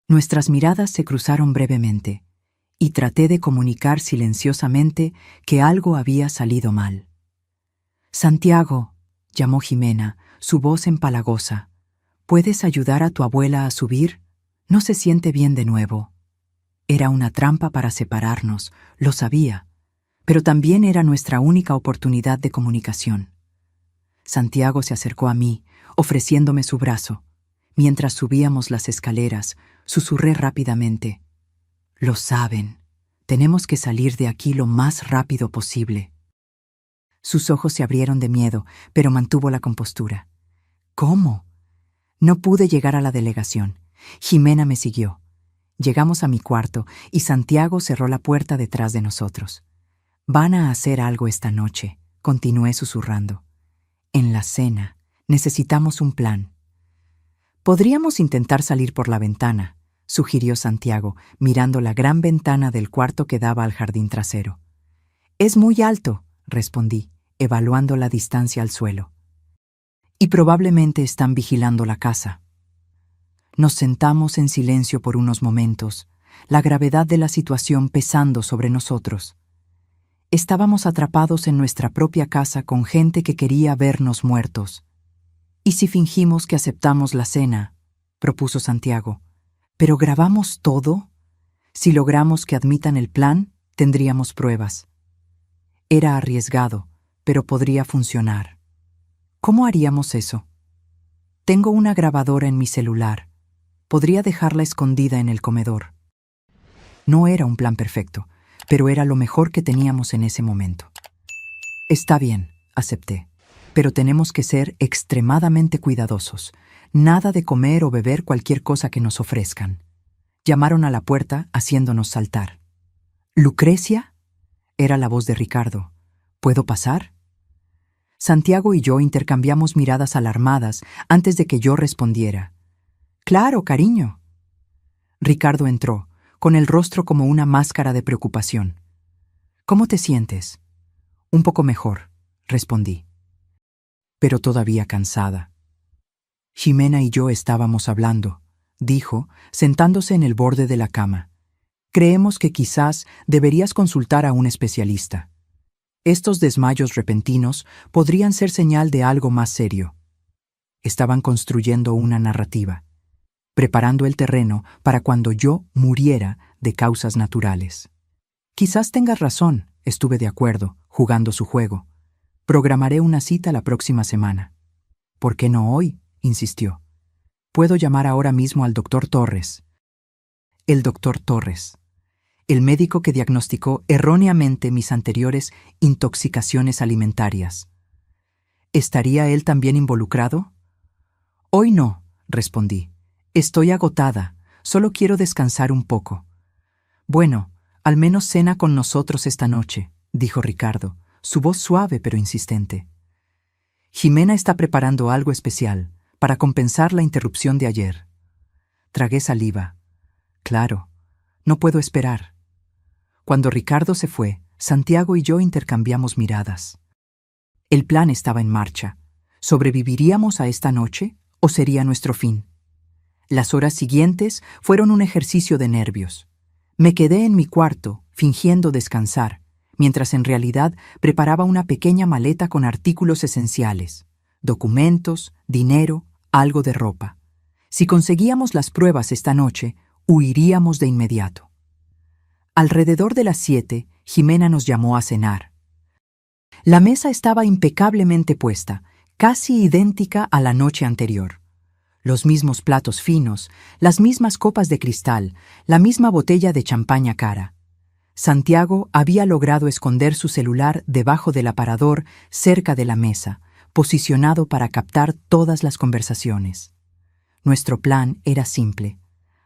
Nuestras miradas se cruzaron brevemente, y traté de comunicar silenciosamente que algo había salido mal. Santiago, llamó Jimena, su voz empalagosa. ¿Puedes ayudar a tu abuela a subir? No se siente bien de nuevo. Era una trampa para separarnos, lo sabía, pero también era nuestra única oportunidad de comunicación. Santiago se acercó a mí, ofreciéndome su brazo. Mientras subíamos las escaleras, susurré rápidamente. Lo saben. Tenemos que salir de aquí lo más rápido posible. Sus ojos se abrieron de miedo, pero mantuvo la compostura. ¿Cómo? No pude llegar a la delegación. Jimena me siguió. Llegamos a mi cuarto y Santiago cerró la puerta detrás de nosotros. Van a hacer algo esta noche, continué susurrando. En la cena, necesitamos un plan. Podríamos intentar salir por la ventana, sugirió Santiago, mirando la gran ventana del cuarto que daba al jardín trasero. Es muy alto, respondí, evaluando la distancia al suelo. Y probablemente están vigilando la casa. Nos sentamos en silencio por unos momentos, la gravedad de la situación pesando sobre nosotros. Estábamos atrapados en nuestra propia casa con gente que quería vernos muertos. ¿Y si fingimos que aceptamos la cena?, propuso Santiago. ¿Pero grabamos todo? Si logramos que admitan el plan, tendríamos pruebas. Era arriesgado, pero podría funcionar. ¿Cómo haríamos eso? Tengo una grabadora en mi celular. Podría dejarla escondida en el comedor. No era un plan perfecto, pero era lo mejor que teníamos en ese momento. Está bien, acepté, pero tenemos que ser extremadamente cuidadosos. Nada de comer o beber cualquier cosa que nos ofrezcan. Llamaron a la puerta, haciéndonos saltar. ¿Lucrecia? Era la voz de Ricardo. ¿Puedo pasar? Santiago y yo intercambiamos miradas alarmadas antes de que yo respondiera. «Claro, cariño». Ricardo entró, con el rostro como una máscara de preocupación. «¿Cómo te sientes?» «Un poco mejor», respondí. Pero todavía cansada. «Ximena y yo estábamos hablando», dijo, sentándose en el borde de la cama. «Creemos que quizás deberías consultar a un especialista. Estos desmayos repentinos podrían ser señal de algo más serio». Estaban construyendo una narrativa, preparando el terreno para cuando yo muriera de causas naturales. «Quizás tengas razón», estuve de acuerdo, jugando su juego. «Programaré una cita la próxima semana». «¿Por qué no hoy?», insistió. «Puedo llamar ahora mismo al doctor Torres». El doctor Torres, el médico que diagnosticó erróneamente mis anteriores intoxicaciones alimentarias. ¿Estaría él también involucrado? «Hoy no», respondí. «Estoy agotada, solo quiero descansar un poco». «Bueno, al menos cena con nosotros esta noche», dijo Ricardo, su voz suave pero insistente. «Ximena está preparando algo especial para compensar la interrupción de ayer». Tragué saliva. Claro, no puedo esperar. Cuando Ricardo se fue, Santiago y yo intercambiamos miradas. El plan estaba en marcha. ¿Sobreviviríamos a esta noche o sería nuestro fin? Las horas siguientes fueron un ejercicio de nervios. Me quedé en mi cuarto, fingiendo descansar, mientras en realidad preparaba una pequeña maleta con artículos esenciales, documentos, dinero, algo de ropa. Si conseguíamos las pruebas esta noche, huiríamos de inmediato. Alrededor de las 7, Ximena nos llamó a cenar. La mesa estaba impecablemente puesta, casi idéntica a la noche anterior. Los mismos platos finos, las mismas copas de cristal, la misma botella de champaña cara. Santiago había logrado esconder su celular debajo del aparador cerca de la mesa, posicionado para captar todas las conversaciones. Nuestro plan era simple: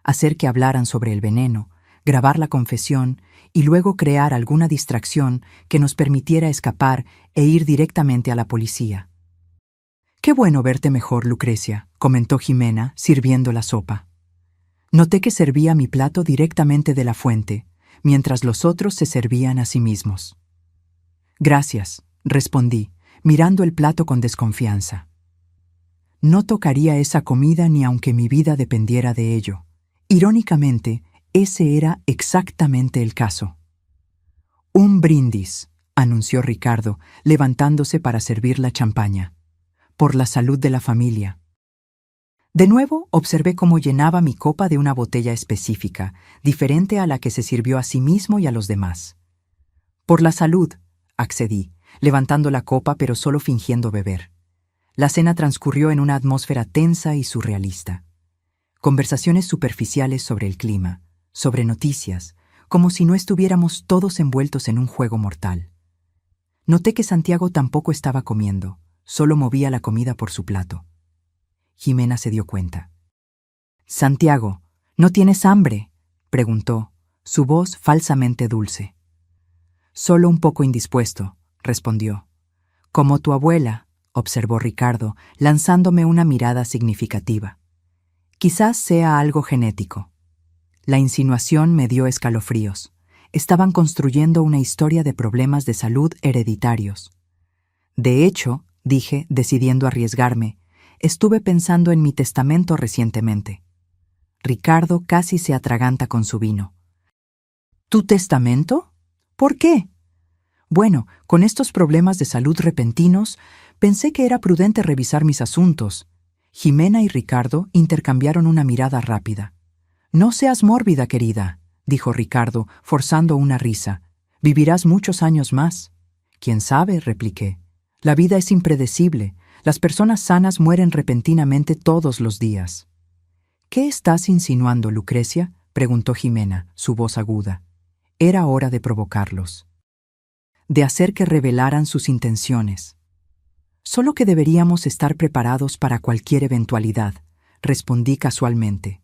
hacer que hablaran sobre el veneno, grabar la confesión y luego crear alguna distracción que nos permitiera escapar e ir directamente a la policía. «Qué bueno verte mejor, Lucrecia», comentó Ximena, sirviendo la sopa. Noté que servía mi plato directamente de la fuente, mientras los otros se servían a sí mismos. «Gracias», respondí, mirando el plato con desconfianza. No tocaría esa comida ni aunque mi vida dependiera de ello. Irónicamente, ese era exactamente el caso. «Un brindis», anunció Ricardo, levantándose para servir la champaña. «Por la salud de la familia». De nuevo observé cómo llenaba mi copa de una botella específica, diferente a la que se sirvió a sí mismo y a los demás. «Por la salud», accedí, levantando la copa pero solo fingiendo beber. La cena transcurrió en una atmósfera tensa y surrealista. Conversaciones superficiales sobre el clima, sobre noticias, como si no estuviéramos todos envueltos en un juego mortal. Noté que Santiago tampoco estaba comiendo, solo movía la comida por su plato. Ximena se dio cuenta. «Santiago, ¿no tienes hambre?», preguntó, su voz falsamente dulce. «Solo un poco indispuesto», respondió. «Como tu abuela», observó Ricardo, lanzándome una mirada significativa. «Quizás sea algo genético». La insinuación me dio escalofríos. Estaban construyendo una historia de problemas de salud hereditarios. «De hecho», dije, decidiendo arriesgarme, «estuve pensando en mi testamento recientemente». Ricardo casi se atraganta con su vino. «¿Tu testamento? ¿Por qué?» «Bueno, con estos problemas de salud repentinos, pensé que era prudente revisar mis asuntos». Ximena y Ricardo intercambiaron una mirada rápida. «No seas mórbida, querida», dijo Ricardo, forzando una risa. «Vivirás muchos años más». «¿Quién sabe?», repliqué. «La vida es impredecible. Las personas sanas mueren repentinamente todos los días». «¿Qué estás insinuando, Lucrecia?», preguntó Ximena, su voz aguda. Era hora de provocarlos, de hacer que revelaran sus intenciones. Solo que deberíamos estar preparados para cualquier eventualidad, respondí casualmente.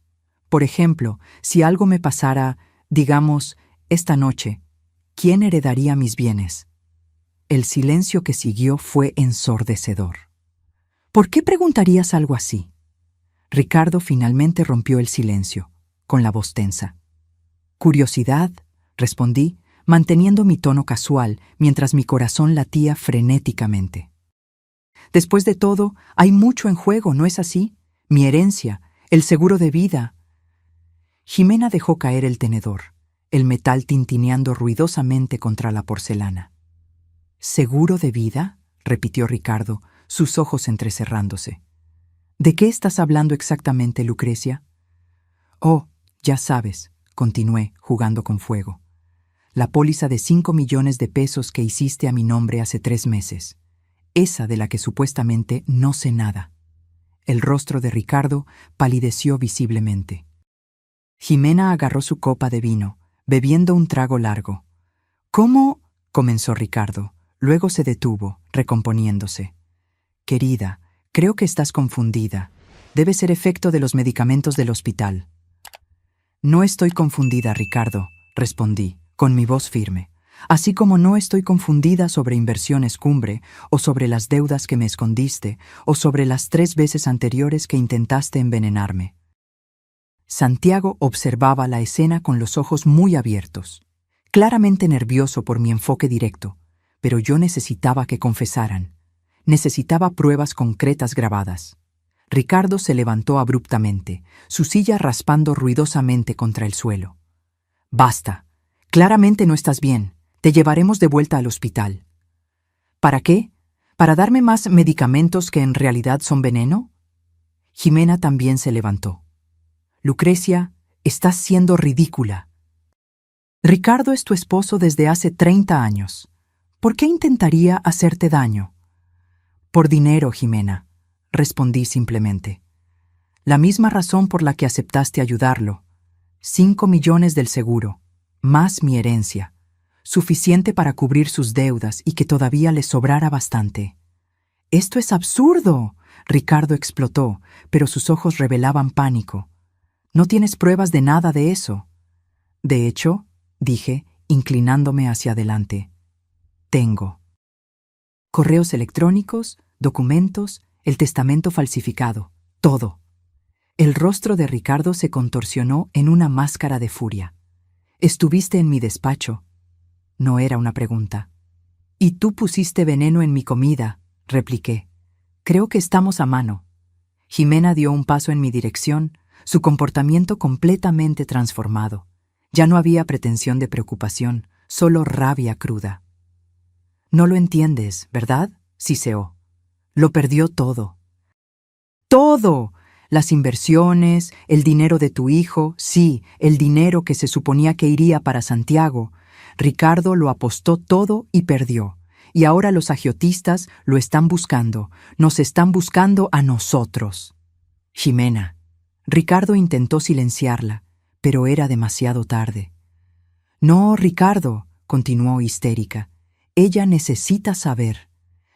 Por ejemplo, si algo me pasara, digamos, esta noche, ¿quién heredaría mis bienes? El silencio que siguió fue ensordecedor. ¿Por qué preguntarías algo así? Ricardo finalmente rompió el silencio, con la voz tensa. Curiosidad, respondí, manteniendo mi tono casual mientras mi corazón latía frenéticamente. Después de todo, hay mucho en juego, ¿no es así? Mi herencia, el seguro de vida. Jimena dejó caer el tenedor, el metal tintineando ruidosamente contra la porcelana. ¿Seguro de vida?, repitió Ricardo, sus ojos entrecerrándose. ¿De qué estás hablando exactamente, Lucrecia? Oh, ya sabes, continué, jugando con fuego. La póliza de 5 millones de pesos que hiciste a mi nombre hace 3 meses. Esa de la que supuestamente no sé nada. El rostro de Ricardo palideció visiblemente. Jimena agarró su copa de vino, bebiendo un trago largo. ¿Cómo? Comenzó Ricardo. Luego se detuvo, recomponiéndose. Querida, creo que estás confundida. Debe ser efecto de los medicamentos del hospital. No estoy confundida, Ricardo, respondí, con mi voz firme. Así como no estoy confundida sobre Inversiones Cumbre, o sobre las deudas que me escondiste, o sobre las 3 veces anteriores que intentaste envenenarme. Santiago observaba la escena con los ojos muy abiertos, claramente nervioso por mi enfoque directo, pero yo necesitaba que confesaran. Necesitaba pruebas concretas grabadas. Ricardo se levantó abruptamente, su silla raspando ruidosamente contra el suelo. Basta. Claramente no estás bien. Te llevaremos de vuelta al hospital. ¿Para qué? ¿Para darme más medicamentos que en realidad son veneno? Jimena también se levantó. Lucrecia, estás siendo ridícula. Ricardo es tu esposo desde hace 30 años. ¿Por qué intentaría hacerte daño? Por dinero, Jimena, respondí simplemente. La misma razón por la que aceptaste ayudarlo. 5 millones del seguro, más mi herencia. Suficiente para cubrir sus deudas y que todavía le sobrara bastante. «¡Esto es absurdo!», Ricardo explotó, pero sus ojos revelaban pánico. «No tienes pruebas de nada de eso». «De hecho», dije, inclinándome hacia adelante, «tengo. Correos electrónicos, documentos, el testamento falsificado, todo». El rostro de Ricardo se contorsionó en una máscara de furia. «Estuviste en mi despacho». No era una pregunta. «Y tú pusiste veneno en mi comida», repliqué. «Creo que estamos a mano». Jimena dio un paso en mi dirección, su comportamiento completamente transformado. Ya no había pretensión de preocupación, solo rabia cruda. «No lo entiendes, ¿verdad?», siseó. «Lo perdió todo». ¡Todo! Las inversiones, el dinero de tu hijo, sí, el dinero que se suponía que iría para Santiago. Ricardo lo apostó todo y perdió. Y ahora los agiotistas lo están buscando. Nos están buscando a nosotros. Jimena. Ricardo intentó silenciarla, pero era demasiado tarde. «No, Ricardo», continuó histérica. «Ella necesita saber.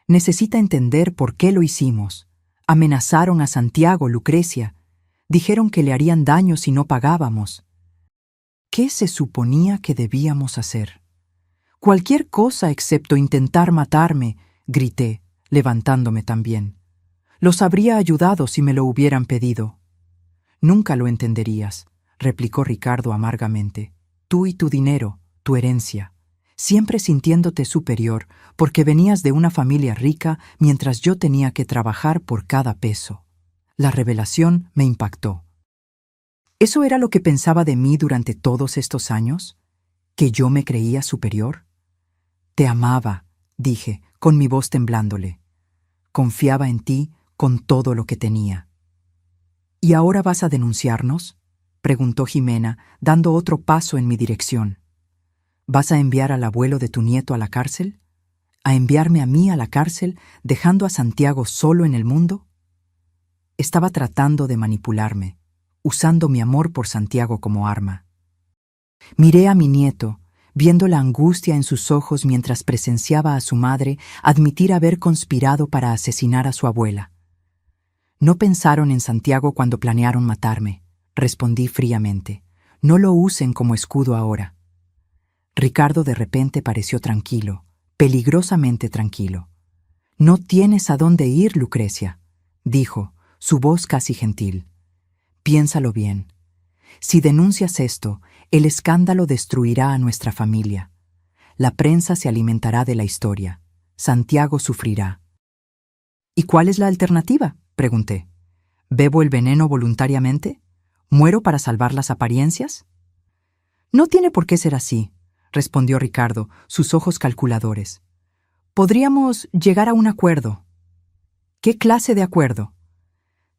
Necesita entender por qué lo hicimos. Amenazaron a Santiago, Lucrecia. Dijeron que le harían daño si no pagábamos». ¿Qué se suponía que debíamos hacer? «Cualquier cosa excepto intentar matarme», grité, levantándome también. «Los habría ayudado si me lo hubieran pedido». «Nunca lo entenderías», replicó Ricardo amargamente. «Tú y tu dinero, tu herencia, siempre sintiéndote superior porque venías de una familia rica mientras yo tenía que trabajar por cada peso». La revelación me impactó. ¿Eso era lo que pensaba de mí durante todos estos años? ¿Que yo me creía superior? «Te amaba», dije, con mi voz temblándole. «Confiaba en ti con todo lo que tenía». «¿Y ahora vas a denunciarnos?», preguntó Jimena, dando otro paso en mi dirección. «¿Vas a enviar al abuelo de tu nieto a la cárcel? ¿A enviarme a mí a la cárcel, dejando a Santiago solo en el mundo?» Estaba tratando de manipularme, usando mi amor por Santiago como arma. Miré a mi nieto, viendo la angustia en sus ojos mientras presenciaba a su madre admitir haber conspirado para asesinar a su abuela. «No pensaron en Santiago cuando planearon matarme», respondí fríamente. «No lo usen como escudo ahora». Ricardo de repente pareció tranquilo, peligrosamente tranquilo. «No tienes a dónde ir, Lucrecia», dijo, su voz casi gentil. «Piénsalo bien. Si denuncias esto, el escándalo destruirá a nuestra familia. La prensa se alimentará de la historia. Santiago sufrirá». «¿Y cuál es la alternativa?», pregunté. «¿Bebo el veneno voluntariamente? ¿Muero para salvar las apariencias?». «No tiene por qué ser así», respondió Ricardo, sus ojos calculadores. «Podríamos llegar a un acuerdo». «¿Qué clase de acuerdo?».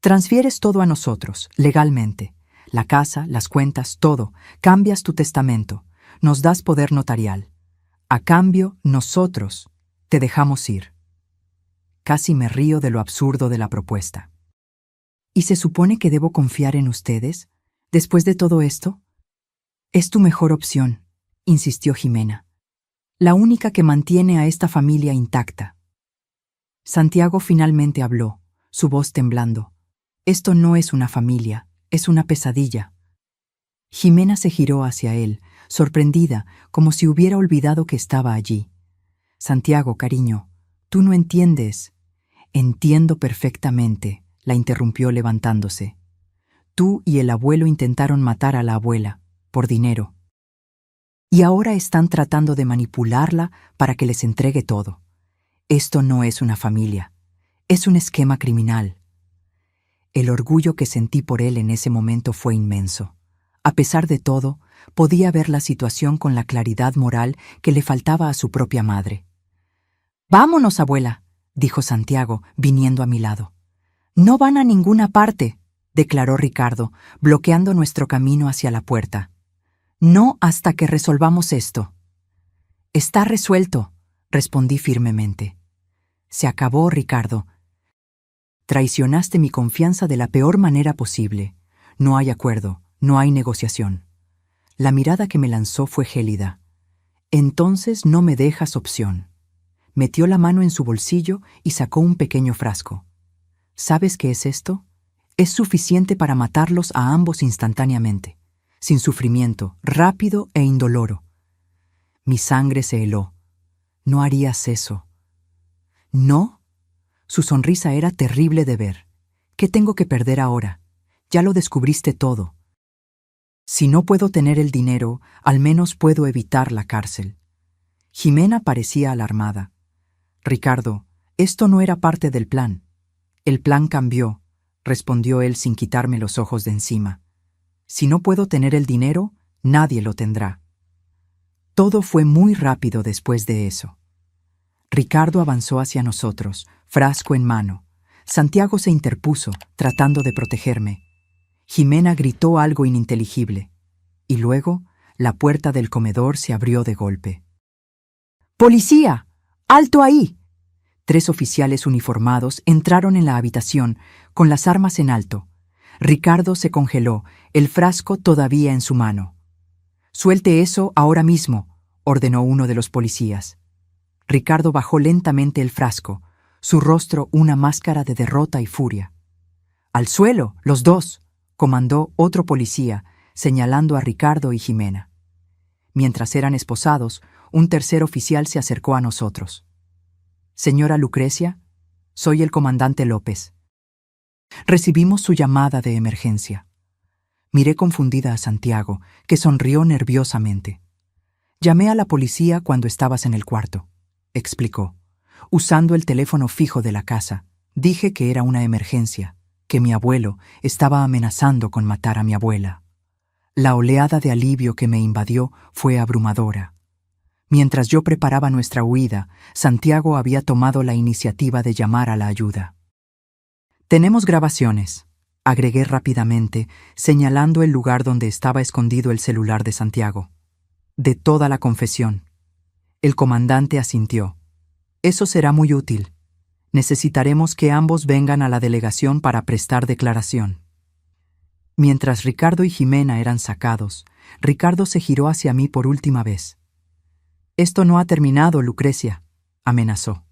«Transfieres todo a nosotros, legalmente. La casa, las cuentas, todo. Cambias tu testamento. Nos das poder notarial. A cambio, nosotros te dejamos ir». Casi me río de lo absurdo de la propuesta. «¿Y se supone que debo confiar en ustedes, después de todo esto?». «Es tu mejor opción», insistió Jimena. «La única que mantiene a esta familia intacta». Santiago finalmente habló, su voz temblando. «Esto no es una familia, es una pesadilla». Jimena se giró hacia él, sorprendida, como si hubiera olvidado que estaba allí. «Santiago, cariño, tú no entiendes». «Entiendo perfectamente», la interrumpió levantándose. «Tú y el abuelo intentaron matar a la abuela, por dinero. Y ahora están tratando de manipularla para que les entregue todo. Esto no es una familia, es un esquema criminal». El orgullo que sentí por él en ese momento fue inmenso. A pesar de todo, podía ver la situación con la claridad moral que le faltaba a su propia madre. «Vámonos, abuela», dijo Santiago, viniendo a mi lado. «No van a ninguna parte», declaró Ricardo, bloqueando nuestro camino hacia la puerta. «No hasta que resolvamos esto». «Está resuelto», respondí firmemente. «Se acabó, Ricardo. Traicionaste mi confianza de la peor manera posible. No hay acuerdo, no hay negociación». La mirada que me lanzó fue gélida. «Entonces no me dejas opción». Metió la mano en su bolsillo y sacó un pequeño frasco. «¿Sabes qué es esto? Es suficiente para matarlos a ambos instantáneamente, sin sufrimiento, rápido e indoloro». Mi sangre se heló. «No harías eso». «¿No?». Su sonrisa era terrible de ver. «¿Qué tengo que perder ahora? Ya lo descubriste todo. Si no puedo tener el dinero, al menos puedo evitar la cárcel». Jimena parecía alarmada. «Ricardo, esto no era parte del plan». «El plan cambió», respondió él sin quitarme los ojos de encima. «Si no puedo tener el dinero, nadie lo tendrá». Todo fue muy rápido después de eso. Ricardo avanzó hacia nosotros, frasco en mano. Santiago se interpuso, tratando de protegerme. Jimena gritó algo ininteligible. Y luego, la puerta del comedor se abrió de golpe. «¡Policía! ¡Alto ahí!». 3 oficiales uniformados entraron en la habitación, con las armas en alto. Ricardo se congeló, el frasco todavía en su mano. «Suelte eso ahora mismo», ordenó uno de los policías. Ricardo bajó lentamente el frasco, su rostro una máscara de derrota y furia. «¡Al suelo, los dos!», comandó otro policía, señalando a Ricardo y Jimena. Mientras eran esposados, un tercer oficial se acercó a nosotros. «Señora Lucrecia, soy el comandante López. Recibimos su llamada de emergencia». Miré confundida a Santiago, que sonrió nerviosamente. «Llamé a la policía cuando estabas en el cuarto», explicó. «Usando el teléfono fijo de la casa, dije que era una emergencia, que mi abuelo estaba amenazando con matar a mi abuela». La oleada de alivio que me invadió fue abrumadora. Mientras yo preparaba nuestra huida, Santiago había tomado la iniciativa de llamar a la ayuda. «Tenemos grabaciones», agregué rápidamente, señalando el lugar donde estaba escondido el celular de Santiago. «De toda la confesión». El comandante asintió. «Eso será muy útil. Necesitaremos que ambos vengan a la delegación para prestar declaración». Mientras Ricardo y Jimena eran sacados, Ricardo se giró hacia mí por última vez. Esto no ha terminado, Lucrecia, amenazó.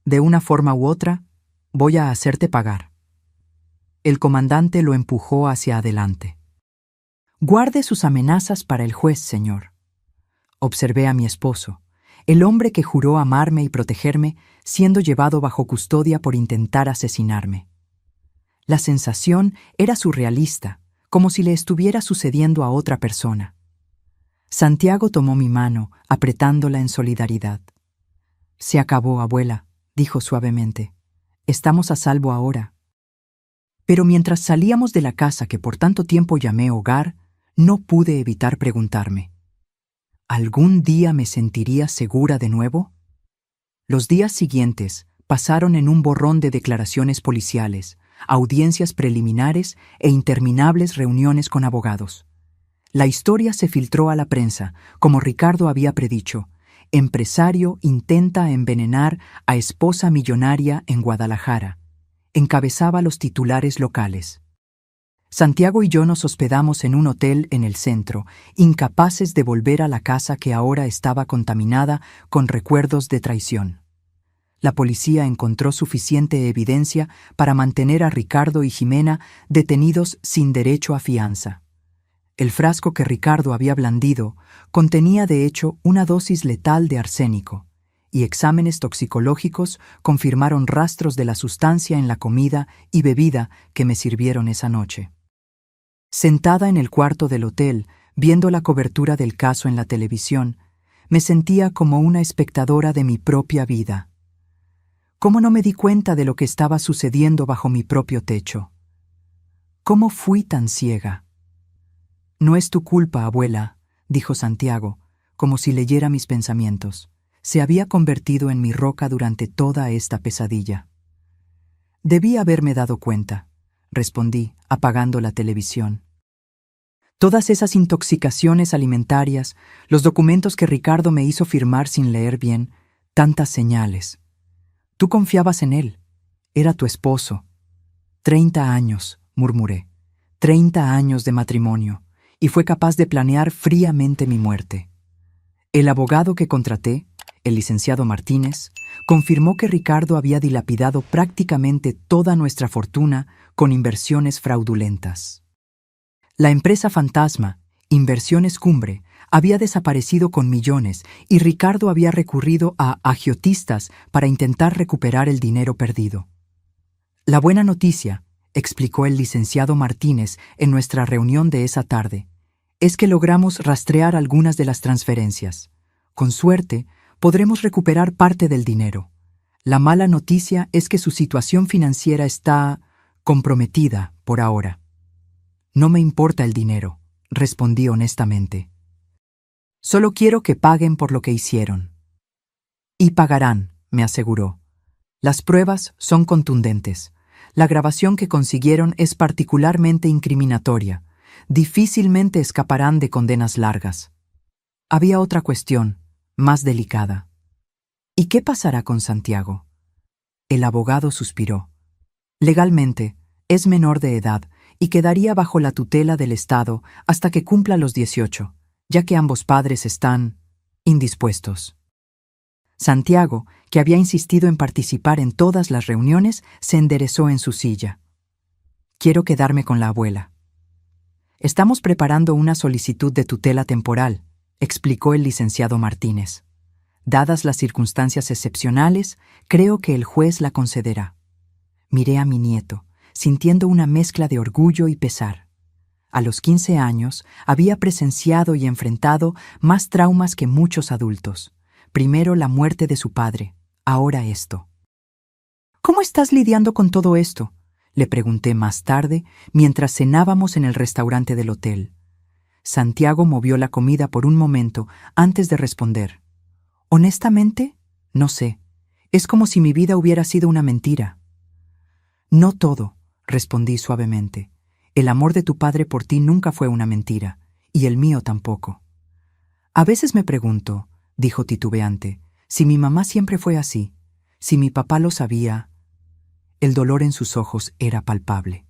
De una forma u otra, voy a hacerte pagar. El comandante lo empujó hacia adelante. Guarde sus amenazas para el juez, señor. Observé a mi esposo, el hombre que juró amarme y protegerme, siendo llevado bajo custodia por intentar asesinarme. La sensación era surrealista, como si le estuviera sucediendo a otra persona. Santiago tomó mi mano, apretándola en solidaridad. «Se acabó, abuela», dijo suavemente. «Estamos a salvo ahora». Pero mientras salíamos de la casa que por tanto tiempo llamé hogar, no pude evitar preguntarme: ¿algún día me sentiría segura de nuevo? Los días siguientes pasaron en un borrón de declaraciones policiales, audiencias preliminares e interminables reuniones con abogados. La historia se filtró a la prensa, como Ricardo había predicho. Empresario intenta envenenar a esposa millonaria en Guadalajara. Encabezaba los titulares locales. Santiago y yo nos hospedamos en un hotel en el centro, incapaces de volver a la casa que ahora estaba contaminada con recuerdos de traición. La policía encontró suficiente evidencia para mantener a Ricardo y Jimena detenidos sin derecho a fianza. El frasco que Ricardo había blandido contenía de hecho una dosis letal de arsénico, y exámenes toxicológicos confirmaron rastros de la sustancia en la comida y bebida que me sirvieron esa noche. Sentada en el cuarto del hotel, viendo la cobertura del caso en la televisión, me sentía como una espectadora de mi propia vida. ¿Cómo no me di cuenta de lo que estaba sucediendo bajo mi propio techo? ¿Cómo fui tan ciega? «No es tu culpa, abuela», dijo Santiago, como si leyera mis pensamientos. Se había convertido en mi roca durante toda esta pesadilla. «Debí haberme dado cuenta», respondí, apagando la televisión. Todas esas intoxicaciones alimentarias, los documentos que Ricardo me hizo firmar sin leer bien, tantas señales. Tú confiabas en él. Era tu esposo. 30 años, murmuré. 30 años de matrimonio, y fue capaz de planear fríamente mi muerte. El abogado que contraté, el licenciado Martínez, confirmó que Ricardo había dilapidado prácticamente toda nuestra fortuna con inversiones fraudulentas. La empresa fantasma, Inversiones Cumbre, había desaparecido con millones y Ricardo había recurrido a agiotistas para intentar recuperar el dinero perdido. La buena noticia, explicó el licenciado Martínez en nuestra reunión de esa tarde, es que logramos rastrear algunas de las transferencias. Con suerte, podremos recuperar parte del dinero. La mala noticia es que su situación financiera está comprometida por ahora. No me importa el dinero, respondí honestamente. Solo quiero que paguen por lo que hicieron. Y pagarán, me aseguró. Las pruebas son contundentes. La grabación que consiguieron es particularmente incriminatoria. Difícilmente escaparán de condenas largas. Había otra cuestión, más delicada. ¿Y qué pasará con Santiago? El abogado suspiró. Legalmente, es menor de edad y quedaría bajo la tutela del Estado hasta que cumpla los 18, ya que ambos padres están indispuestos. Santiago, que había insistido en participar en todas las reuniones, se enderezó en su silla. Quiero quedarme con la abuela. Estamos preparando una solicitud de tutela temporal, explicó el licenciado Martínez. Dadas las circunstancias excepcionales, creo que el juez la concederá. Miré a mi nieto, sintiendo una mezcla de orgullo y pesar. A los 15 años había presenciado y enfrentado más traumas que muchos adultos. Primero la muerte de su padre, ahora esto. ¿Cómo estás lidiando con todo esto?, le pregunté más tarde, mientras cenábamos en el restaurante del hotel. Santiago movió la comida por un momento antes de responder. Honestamente, no sé. Es como si mi vida hubiera sido una mentira. No todo, respondí suavemente. El amor de tu padre por ti nunca fue una mentira, y el mío tampoco. A veces me pregunto, dijo titubeante, si mi mamá siempre fue así, si mi papá lo sabía. El dolor en sus ojos era palpable.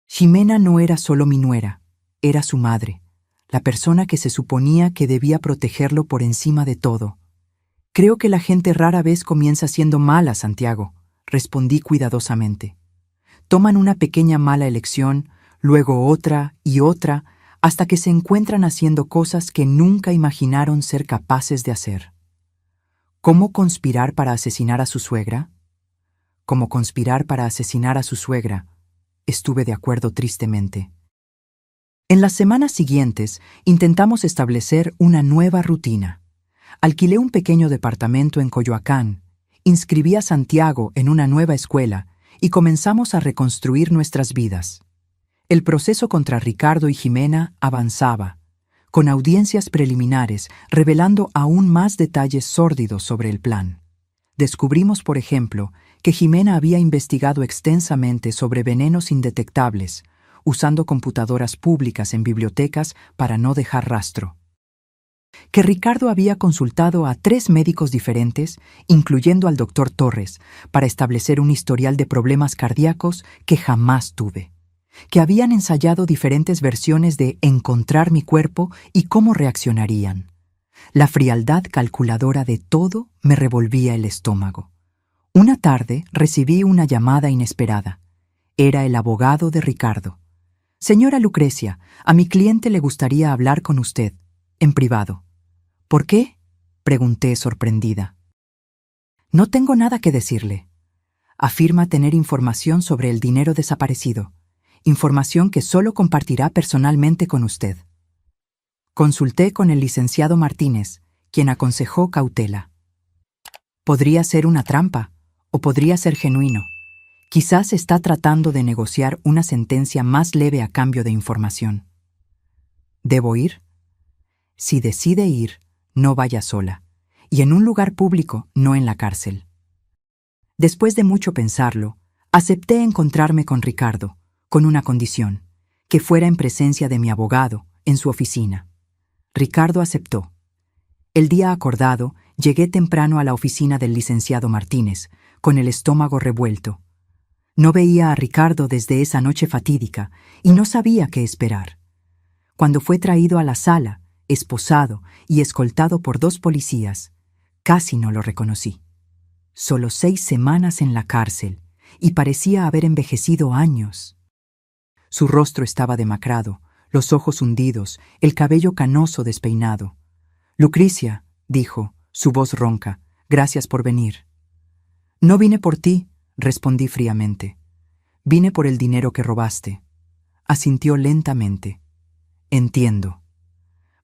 Jimena no era solo mi nuera, era su madre, la persona que se suponía que debía protegerlo por encima de todo. Creo que la gente rara vez comienza siendo mala, Santiago, respondí cuidadosamente. Toman una pequeña mala elección, luego otra y otra, hasta que se encuentran haciendo cosas que nunca imaginaron ser capaces de hacer. ¿Cómo conspirar para asesinar a su suegra? Como conspirar para asesinar a su suegra, estuve de acuerdo tristemente. En las semanas siguientes intentamos establecer una nueva rutina. Alquilé un pequeño departamento en Coyoacán, inscribí a Santiago en una nueva escuela y comenzamos a reconstruir nuestras vidas. El proceso contra Ricardo y Jimena avanzaba, con audiencias preliminares revelando aún más detalles sórdidos sobre el plan. Descubrimos, por ejemplo, que Jimena había investigado extensamente sobre venenos indetectables, usando computadoras públicas en bibliotecas para no dejar rastro. Que Ricardo había consultado a 3 médicos diferentes, incluyendo al doctor Torres, para establecer un historial de problemas cardíacos que jamás tuve. Que habían ensayado diferentes versiones de encontrar mi cuerpo y cómo reaccionarían. La frialdad calculadora de todo me revolvía el estómago. Una tarde recibí una llamada inesperada. Era el abogado de Ricardo. «Señora Lucrecia, a mi cliente le gustaría hablar con usted, en privado». «¿Por qué?», pregunté sorprendida. «No tengo nada que decirle. Afirma tener información sobre el dinero desaparecido, información que solo compartirá personalmente con usted». Consulté con el licenciado Martínez, quien aconsejó cautela. Podría ser una trampa, o podría ser genuino. Quizás está tratando de negociar una sentencia más leve a cambio de información. ¿Debo ir? Si decide ir, no vaya sola, y en un lugar público, no en la cárcel. Después de mucho pensarlo, acepté encontrarme con Ricardo, con una condición, que fuera en presencia de mi abogado, en su oficina. Ricardo aceptó. El día acordado, llegué temprano a la oficina del licenciado Martínez, con el estómago revuelto. No veía a Ricardo desde esa noche fatídica y no sabía qué esperar. Cuando fue traído a la sala, esposado y escoltado por 2 policías, casi no lo reconocí. Solo 6 semanas en la cárcel y parecía haber envejecido años. Su rostro estaba demacrado, los ojos hundidos, el cabello canoso despeinado. «Lucrecia», dijo, su voz ronca, «gracias por venir». «No vine por ti», respondí fríamente. «Vine por el dinero que robaste». Asintió lentamente. «Entiendo».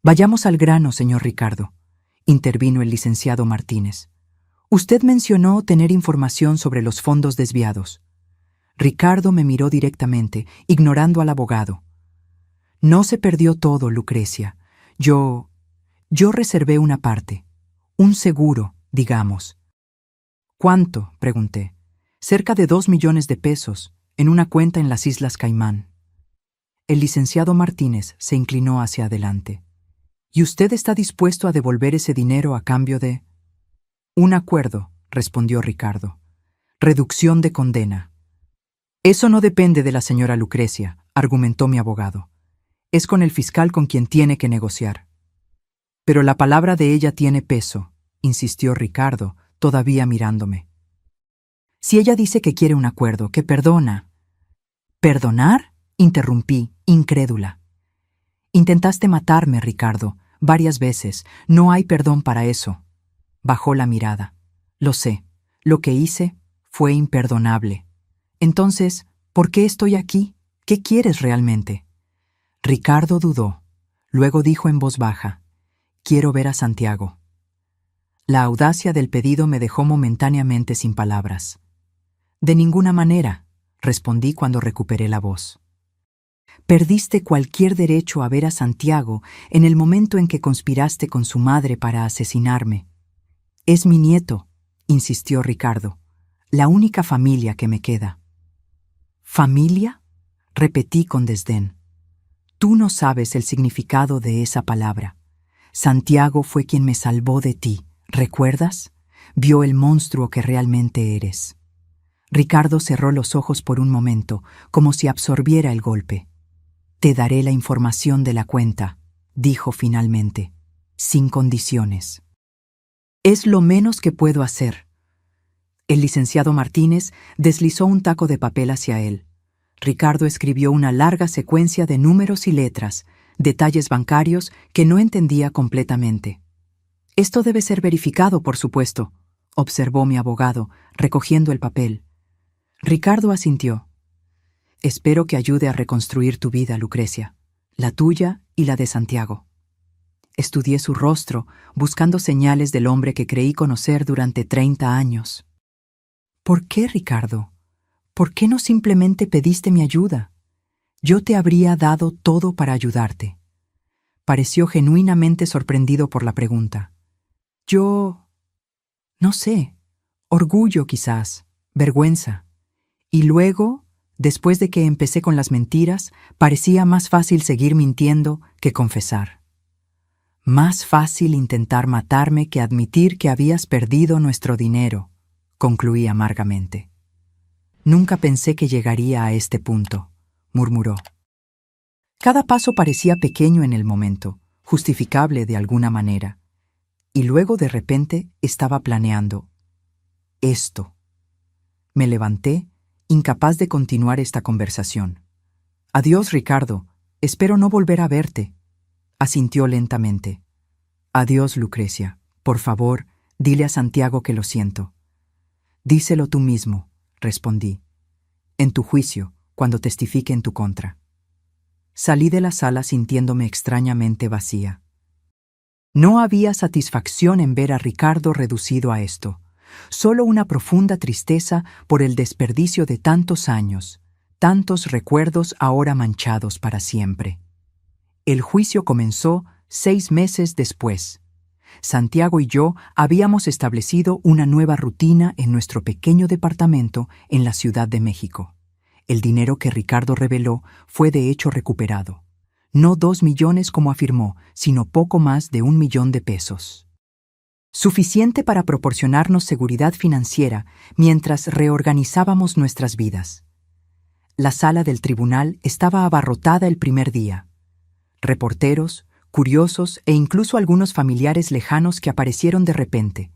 «Vayamos al grano, señor Ricardo», intervino el licenciado Martínez. «Usted mencionó tener información sobre los fondos desviados». Ricardo me miró directamente, ignorando al abogado. «No se perdió todo, Lucrecia. Yo reservé una parte. Un seguro, digamos». «¿Cuánto?», pregunté. «Cerca de 2 millones de pesos, en una cuenta en las Islas Caimán». El licenciado Martínez se inclinó hacia adelante. «¿Y usted está dispuesto a devolver ese dinero a cambio de...?» «Un acuerdo», respondió Ricardo. «Reducción de condena». «Eso no depende de la señora Lucrecia», argumentó mi abogado. «Es con el fiscal con quien tiene que negociar». «Pero la palabra de ella tiene peso», insistió Ricardo, todavía mirándome. «Si ella dice que quiere un acuerdo, que perdona». «¿Perdonar?», interrumpí, incrédula. «Intentaste matarme, Ricardo, varias veces. No hay perdón para eso». Bajó la mirada. «Lo sé. Lo que hice fue imperdonable. Entonces, ¿por qué estoy aquí? ¿Qué quieres realmente?» Ricardo dudó. Luego dijo en voz baja, «Quiero ver a Santiago». La audacia del pedido me dejó momentáneamente sin palabras. «De ninguna manera», respondí cuando recuperé la voz. «Perdiste cualquier derecho a ver a Santiago en el momento en que conspiraste con su madre para asesinarme». «Es mi nieto», insistió Ricardo, «la única familia que me queda». «¿Familia?», repetí con desdén. «Tú no sabes el significado de esa palabra. Santiago fue quien me salvó de ti, ¿recuerdas? Vio el monstruo que realmente eres». Ricardo cerró los ojos por un momento, como si absorbiera el golpe. «Te daré la información de la cuenta», dijo finalmente, sin condiciones. Es lo menos que puedo hacer. El licenciado Martínez deslizó un taco de papel hacia él. Ricardo escribió una larga secuencia de números y letras, detalles bancarios que no entendía completamente. Esto debe ser verificado, por supuesto, observó mi abogado, recogiendo el papel. Ricardo asintió. Espero que ayude a reconstruir tu vida, Lucrecia, la tuya y la de Santiago. Estudié su rostro, buscando señales del hombre que creí conocer durante 30 años. ¿Por qué, Ricardo? ¿Por qué no simplemente pediste mi ayuda? Yo te habría dado todo para ayudarte. Pareció genuinamente sorprendido por la pregunta. No sé, orgullo quizás, vergüenza. Y luego, después de que empecé con las mentiras, parecía más fácil seguir mintiendo que confesar. Más fácil intentar matarme que admitir que habías perdido nuestro dinero, concluí amargamente. Nunca pensé que llegaría a este punto, murmuró. Cada paso parecía pequeño en el momento, justificable de alguna manera. Y luego de repente estaba planeando esto. Me levanté, incapaz de continuar esta conversación. Adiós, Ricardo. Espero no volver a verte. Asintió lentamente. Adiós, Lucrecia. Por favor, dile a Santiago que lo siento. Díselo tú mismo, respondí. En tu juicio, cuando testifique en tu contra. Salí de la sala sintiéndome extrañamente vacía. No había satisfacción en ver a Ricardo reducido a esto, solo una profunda tristeza por el desperdicio de tantos años, tantos recuerdos ahora manchados para siempre. El juicio comenzó 6 meses después. Santiago y yo habíamos establecido una nueva rutina en nuestro pequeño departamento en la Ciudad de México. El dinero que Ricardo reveló fue de hecho recuperado. No 2 millones como afirmó, sino poco más de 1 millón de pesos. Suficiente para proporcionarnos seguridad financiera mientras reorganizábamos nuestras vidas. La sala del tribunal estaba abarrotada el primer día. Reporteros, curiosos e incluso algunos familiares lejanos que aparecieron de repente,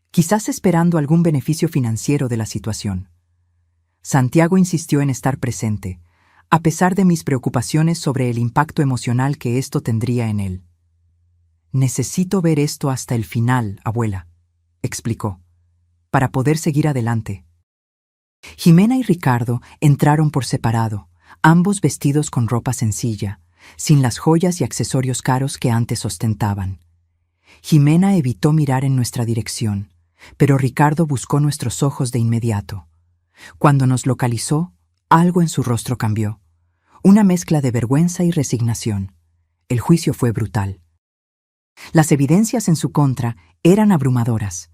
quizás esperando algún beneficio financiero de la situación. Santiago insistió en estar presente, a pesar de mis preocupaciones sobre el impacto emocional que esto tendría en él. Necesito ver esto hasta el final, abuela, explicó, para poder seguir adelante. Jimena y Ricardo entraron por separado, ambos vestidos con ropa sencilla, sin las joyas y accesorios caros que antes ostentaban. Jimena evitó mirar en nuestra dirección, pero Ricardo buscó nuestros ojos de inmediato. Cuando nos localizó, algo en su rostro cambió. Una mezcla de vergüenza y resignación. El juicio fue brutal. Las evidencias en su contra eran abrumadoras.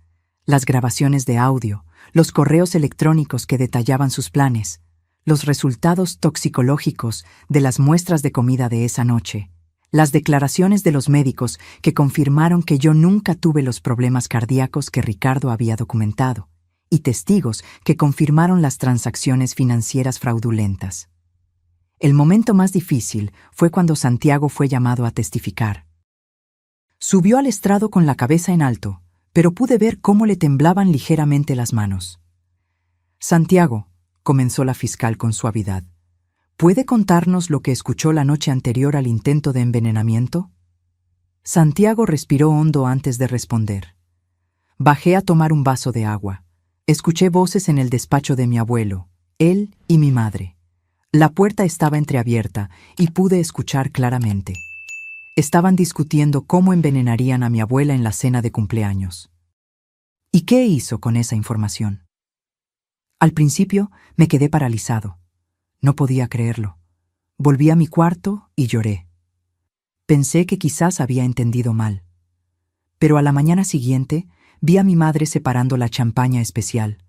Las grabaciones de audio, los correos electrónicos que detallaban sus planes, los resultados toxicológicos de las muestras de comida de esa noche, las declaraciones de los médicos que confirmaron que yo nunca tuve los problemas cardíacos que Ricardo había documentado, y testigos que confirmaron las transacciones financieras fraudulentas. El momento más difícil fue cuando Santiago fue llamado a testificar. Subió al estrado con la cabeza en alto, pero pude ver cómo le temblaban ligeramente las manos. Santiago, comenzó la fiscal con suavidad, ¿puede contarnos lo que escuchó la noche anterior al intento de envenenamiento? Santiago respiró hondo antes de responder. Bajé a tomar un vaso de agua. Escuché voces en el despacho de mi abuelo, él y mi madre. La puerta estaba entreabierta y pude escuchar claramente. Estaban discutiendo cómo envenenarían a mi abuela en la cena de cumpleaños. ¿Y qué hizo con esa información? Al principio me quedé paralizado. No podía creerlo. Volví a mi cuarto y lloré. Pensé que quizás había entendido mal. Pero a la mañana siguiente vi a mi madre separando la champaña especial,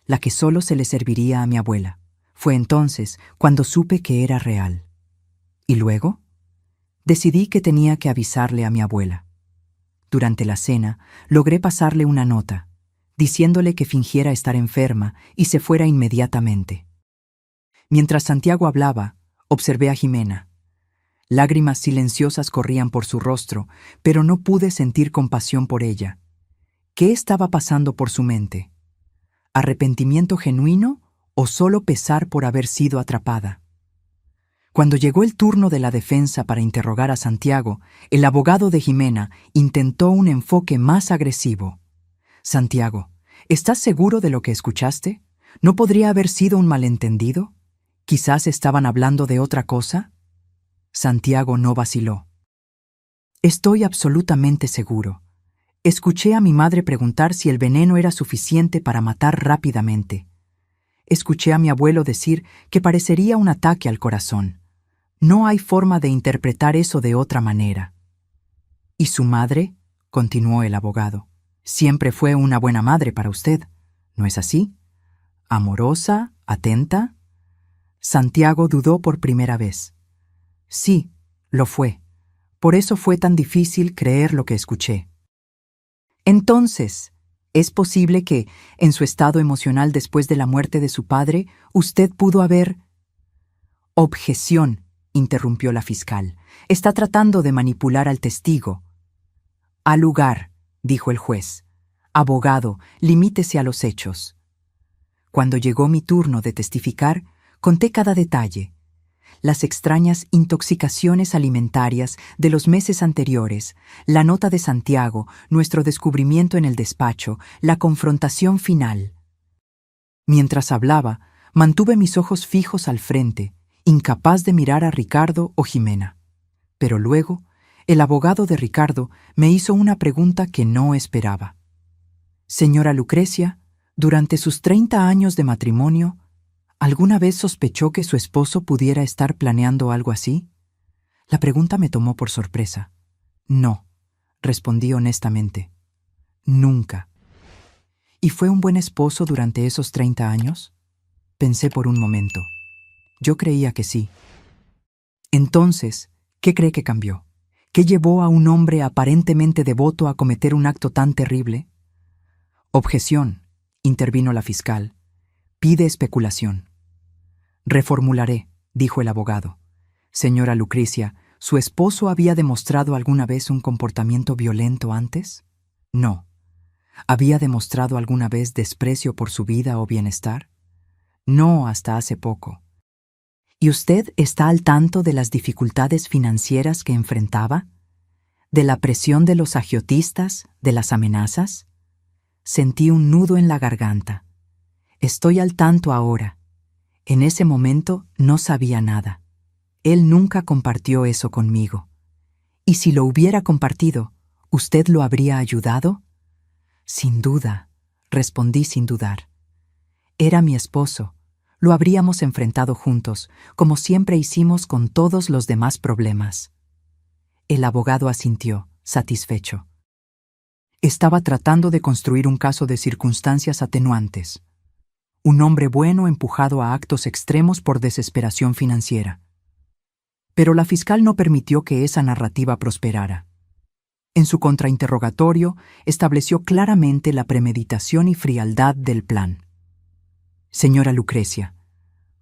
la que solo se le serviría a mi abuela. Fue entonces cuando supe que era real. ¿Y luego? Decidí que tenía que avisarle a mi abuela. Durante la cena, logré pasarle una nota, diciéndole que fingiera estar enferma y se fuera inmediatamente. Mientras Santiago hablaba, observé a Jimena. Lágrimas silenciosas corrían por su rostro, pero no pude sentir compasión por ella. ¿Qué estaba pasando por su mente? ¿Arrepentimiento genuino o solo pesar por haber sido atrapada? Cuando llegó el turno de la defensa para interrogar a Santiago, el abogado de Jimena intentó un enfoque más agresivo. Santiago, ¿estás seguro de lo que escuchaste? ¿No podría haber sido un malentendido? ¿Quizás estaban hablando de otra cosa? Santiago no vaciló. Estoy absolutamente seguro. Escuché a mi madre preguntar si el veneno era suficiente para matar rápidamente. Escuché a mi abuelo decir que parecería un ataque al corazón. No hay forma de interpretar eso de otra manera. ¿Y su madre? Continuó el abogado. Siempre fue una buena madre para usted, ¿no es así? ¿Amorosa? ¿Atenta? Santiago dudó por primera vez. Sí, lo fue. Por eso fue tan difícil creer lo que escuché. Entonces, ¿es posible que, en su estado emocional después de la muerte de su padre, usted pudo haber... Objeción, interrumpió la fiscal. Está tratando de manipular al testigo. Al lugar, dijo el juez. Abogado, limítese a los hechos. Cuando llegó mi turno de testificar, conté cada detalle. Las extrañas intoxicaciones alimentarias de los meses anteriores, la nota de Santiago, nuestro descubrimiento en el despacho, la confrontación final. Mientras hablaba, mantuve mis ojos fijos al frente, incapaz de mirar a Ricardo o Jimena. Pero luego, el abogado de Ricardo me hizo una pregunta que no esperaba. Señora Lucrecia, durante sus 30 años de matrimonio, ¿alguna vez sospechó que su esposo pudiera estar planeando algo así? La pregunta me tomó por sorpresa. No, respondí honestamente. Nunca. ¿Y fue un buen esposo durante esos 30 años? Pensé por un momento. Yo creía que sí. Entonces, ¿qué cree que cambió? ¿Qué llevó a un hombre aparentemente devoto a cometer un acto tan terrible? Objeción, intervino la fiscal. Pide especulación. Reformularé, dijo el abogado. Señora Lucrecia, ¿su esposo había demostrado alguna vez un comportamiento violento antes? No. ¿Había demostrado alguna vez desprecio por su vida o bienestar? No, hasta hace poco. ¿Y usted está al tanto de las dificultades financieras que enfrentaba? ¿De la presión de los agiotistas? ¿De las amenazas? Sentí un nudo en la garganta. Estoy al tanto ahora. En ese momento no sabía nada. Él nunca compartió eso conmigo. ¿Y si lo hubiera compartido, usted lo habría ayudado? Sin duda, respondí sin dudar. Era mi esposo. Lo habríamos enfrentado juntos, como siempre hicimos con todos los demás problemas. El abogado asintió, satisfecho. Estaba tratando de construir un caso de circunstancias atenuantes. Un hombre bueno empujado a actos extremos por desesperación financiera. Pero la fiscal no permitió que esa narrativa prosperara. En su contrainterrogatorio, estableció claramente la premeditación y frialdad del plan. Señora Lucrecia,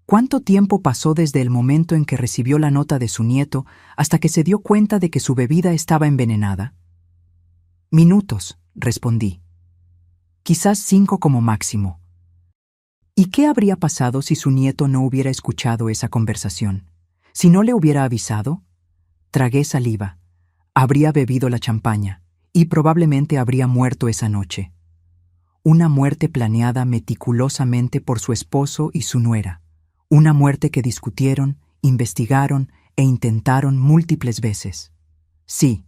¿cuánto tiempo pasó desde el momento en que recibió la nota de su nieto hasta que se dio cuenta de que su bebida estaba envenenada? Minutos, respondí. Quizás 5 como máximo. ¿Y qué habría pasado si su nieto no hubiera escuchado esa conversación? ¿Si no le hubiera avisado? Tragué saliva. Habría bebido la champaña y probablemente habría muerto esa noche. Una muerte planeada meticulosamente por su esposo y su nuera. Una muerte que discutieron, investigaron e intentaron múltiples veces. Sí,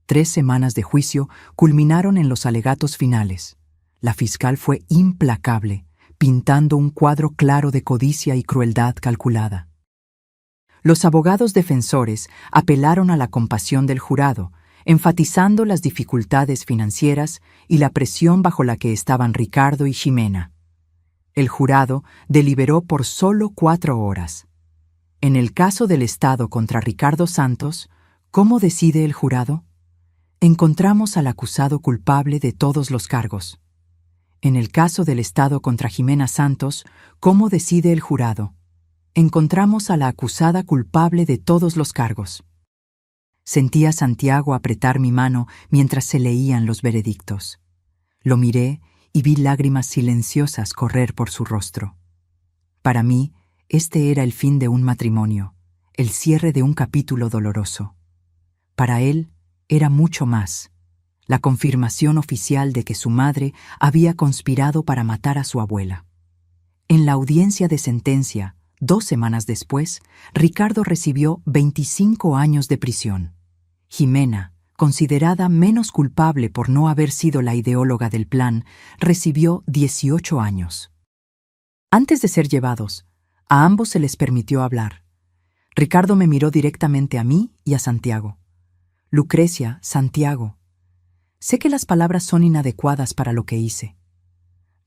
3 semanas de juicio culminaron en los alegatos finales. La fiscal fue implacable, pintando un cuadro claro de codicia y crueldad calculada. Los abogados defensores apelaron a la compasión del jurado, enfatizando las dificultades financieras y la presión bajo la que estaban Ricardo y Ximena. El jurado deliberó por solo 4 horas. En el caso del Estado contra Ricardo Santos, ¿cómo decide el jurado? Encontramos al acusado culpable de todos los cargos. En el caso del Estado contra Jimena Santos, ¿cómo decide el jurado? Encontramos a la acusada culpable de todos los cargos. Sentí a Santiago apretar mi mano mientras se leían los veredictos. Lo miré y vi lágrimas silenciosas correr por su rostro. Para mí, este era el fin de un matrimonio, el cierre de un capítulo doloroso. Para él, era mucho más, la confirmación oficial de que su madre había conspirado para matar a su abuela. En la audiencia de sentencia, 2 semanas después, Ricardo recibió 25 años de prisión. Jimena, considerada menos culpable por no haber sido la ideóloga del plan, recibió 18 años. Antes de ser llevados, a ambos se les permitió hablar. Ricardo me miró directamente a mí y a Santiago. Lucrecia, Santiago, sé que las palabras son inadecuadas para lo que hice.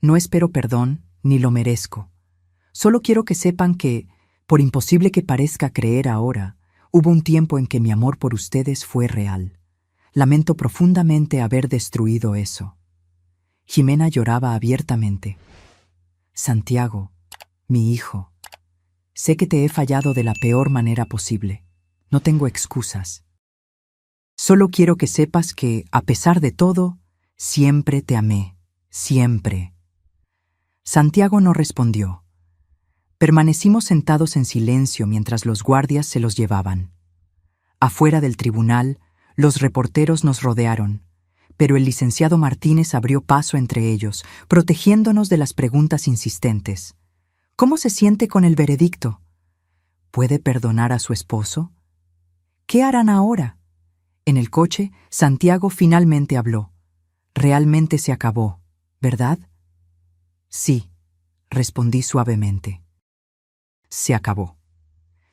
No espero perdón, ni lo merezco. Solo quiero que sepan que, por imposible que parezca creer ahora, hubo un tiempo en que mi amor por ustedes fue real. Lamento profundamente haber destruido eso. Jimena lloraba abiertamente. Santiago, mi hijo, sé que te he fallado de la peor manera posible. No tengo excusas. Solo quiero que sepas que, a pesar de todo, siempre te amé. Siempre. Santiago no respondió. Permanecimos sentados en silencio mientras los guardias se los llevaban. Afuera del tribunal, los reporteros nos rodearon, pero el licenciado Martínez abrió paso entre ellos, protegiéndonos de las preguntas insistentes. ¿Cómo se siente con el veredicto? ¿Puede perdonar a su esposo? ¿Qué harán ahora? En el coche, Santiago finalmente habló. Realmente se acabó, ¿verdad? Sí, respondí suavemente. Se acabó.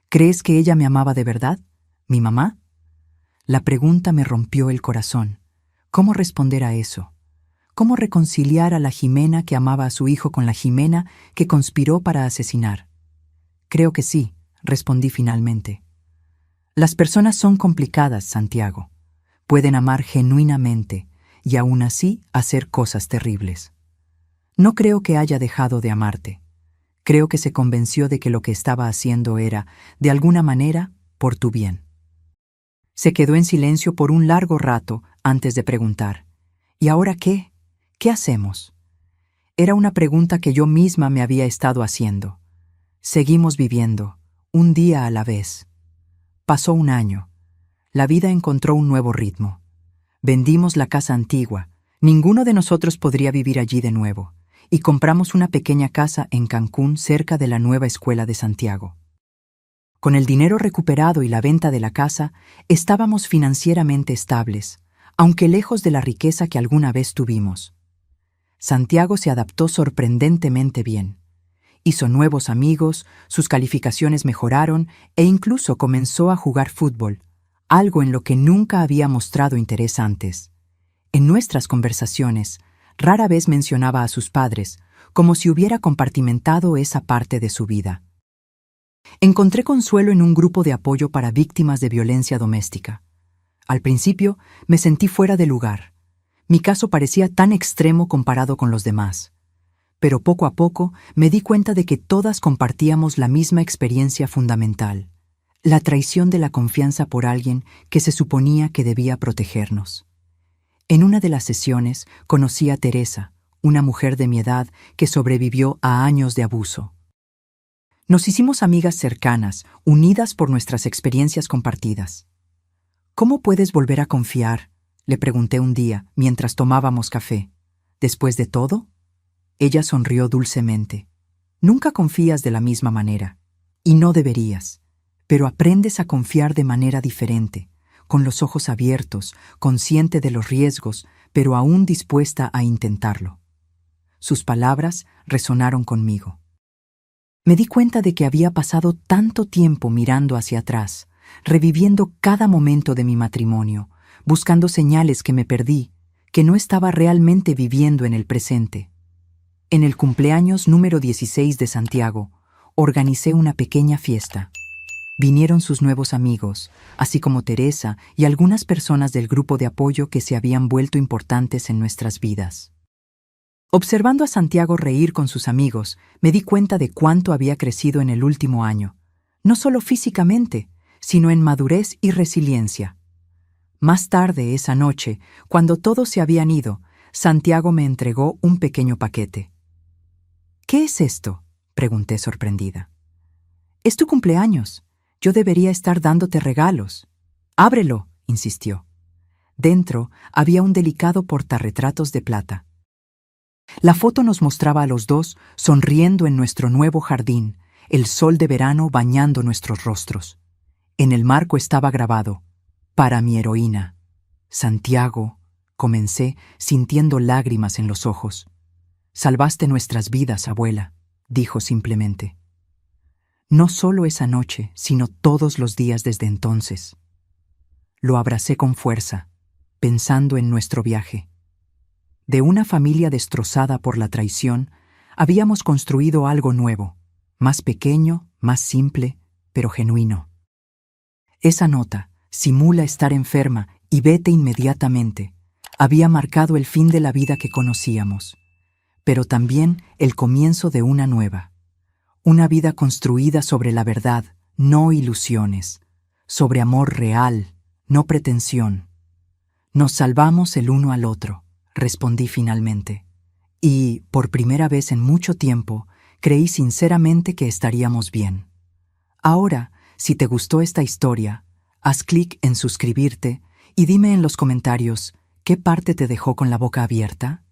¿Crees que ella me amaba de verdad? ¿Mi mamá? La pregunta me rompió el corazón. ¿Cómo responder a eso? ¿Cómo reconciliar a la Jimena que amaba a su hijo con la Jimena que conspiró para asesinar? Creo que sí, respondí finalmente. Las personas son complicadas, Santiago. Pueden amar genuinamente y aún así hacer cosas terribles. No creo que haya dejado de amarte. Creo que se convenció de que lo que estaba haciendo era, de alguna manera, por tu bien. Se quedó en silencio por un largo rato antes de preguntar. ¿Y ahora qué? ¿Qué hacemos? Era una pregunta que yo misma me había estado haciendo. Seguimos viviendo, un día a la vez. Pasó un año. La vida encontró un nuevo ritmo. Vendimos la casa antigua. Ninguno de nosotros podría vivir allí de nuevo. Y compramos una pequeña casa en Cancún cerca de la nueva escuela de Santiago. Con el dinero recuperado y la venta de la casa, estábamos financieramente estables, aunque lejos de la riqueza que alguna vez tuvimos. Santiago se adaptó sorprendentemente bien. Hizo nuevos amigos, sus calificaciones mejoraron e incluso comenzó a jugar fútbol, algo en lo que nunca había mostrado interés antes. En nuestras conversaciones, rara vez mencionaba a sus padres, como si hubiera compartimentado esa parte de su vida. Encontré consuelo en un grupo de apoyo para víctimas de violencia doméstica. Al principio, me sentí fuera de lugar. Mi caso parecía tan extremo comparado con los demás. Pero poco a poco me di cuenta de que todas compartíamos la misma experiencia fundamental, la traición de la confianza por alguien que se suponía que debía protegernos. En una de las sesiones conocí a Teresa, una mujer de mi edad que sobrevivió a años de abuso. Nos hicimos amigas cercanas, unidas por nuestras experiencias compartidas. ¿Cómo puedes volver a confiar?, le pregunté un día mientras tomábamos café. ¿Después de todo? Ella sonrió dulcemente. Nunca confías de la misma manera, y no deberías, pero aprendes a confiar de manera diferente, con los ojos abiertos, consciente de los riesgos, pero aún dispuesta a intentarlo. Sus palabras resonaron conmigo. Me di cuenta de que había pasado tanto tiempo mirando hacia atrás, reviviendo cada momento de mi matrimonio, buscando señales que me perdí, que no estaba realmente viviendo en el presente. En el cumpleaños número 16 de Santiago, organicé una pequeña fiesta. Vinieron sus nuevos amigos, así como Teresa y algunas personas del grupo de apoyo que se habían vuelto importantes en nuestras vidas. Observando a Santiago reír con sus amigos, me di cuenta de cuánto había crecido en el último año, no solo físicamente, sino en madurez y resiliencia. Más tarde esa noche, cuando todos se habían ido, Santiago me entregó un pequeño paquete. «¿Qué es esto?», pregunté sorprendida. «Es tu cumpleaños. Yo debería estar dándote regalos». «Ábrelo», insistió. Dentro había un delicado portarretratos de plata. La foto nos mostraba a los dos sonriendo en nuestro nuevo jardín, el sol de verano bañando nuestros rostros. En el marco estaba grabado: «Para mi heroína». «Santiago», comencé, sintiendo lágrimas en los ojos. «Salvaste nuestras vidas, abuela», dijo simplemente. No solo esa noche, sino todos los días desde entonces. Lo abracé con fuerza, pensando en nuestro viaje. De una familia destrozada por la traición, habíamos construido algo nuevo, más pequeño, más simple, pero genuino. Esa nota: «Simula estar enferma y vete inmediatamente», había marcado el fin de la vida que conocíamos, pero también el comienzo de una nueva. Una vida construida sobre la verdad, no ilusiones, sobre amor real, no pretensión. «Nos salvamos el uno al otro», respondí finalmente. Y, por primera vez en mucho tiempo, creí sinceramente que estaríamos bien. Ahora, si te gustó esta historia, haz clic en suscribirte y dime en los comentarios qué parte te dejó con la boca abierta.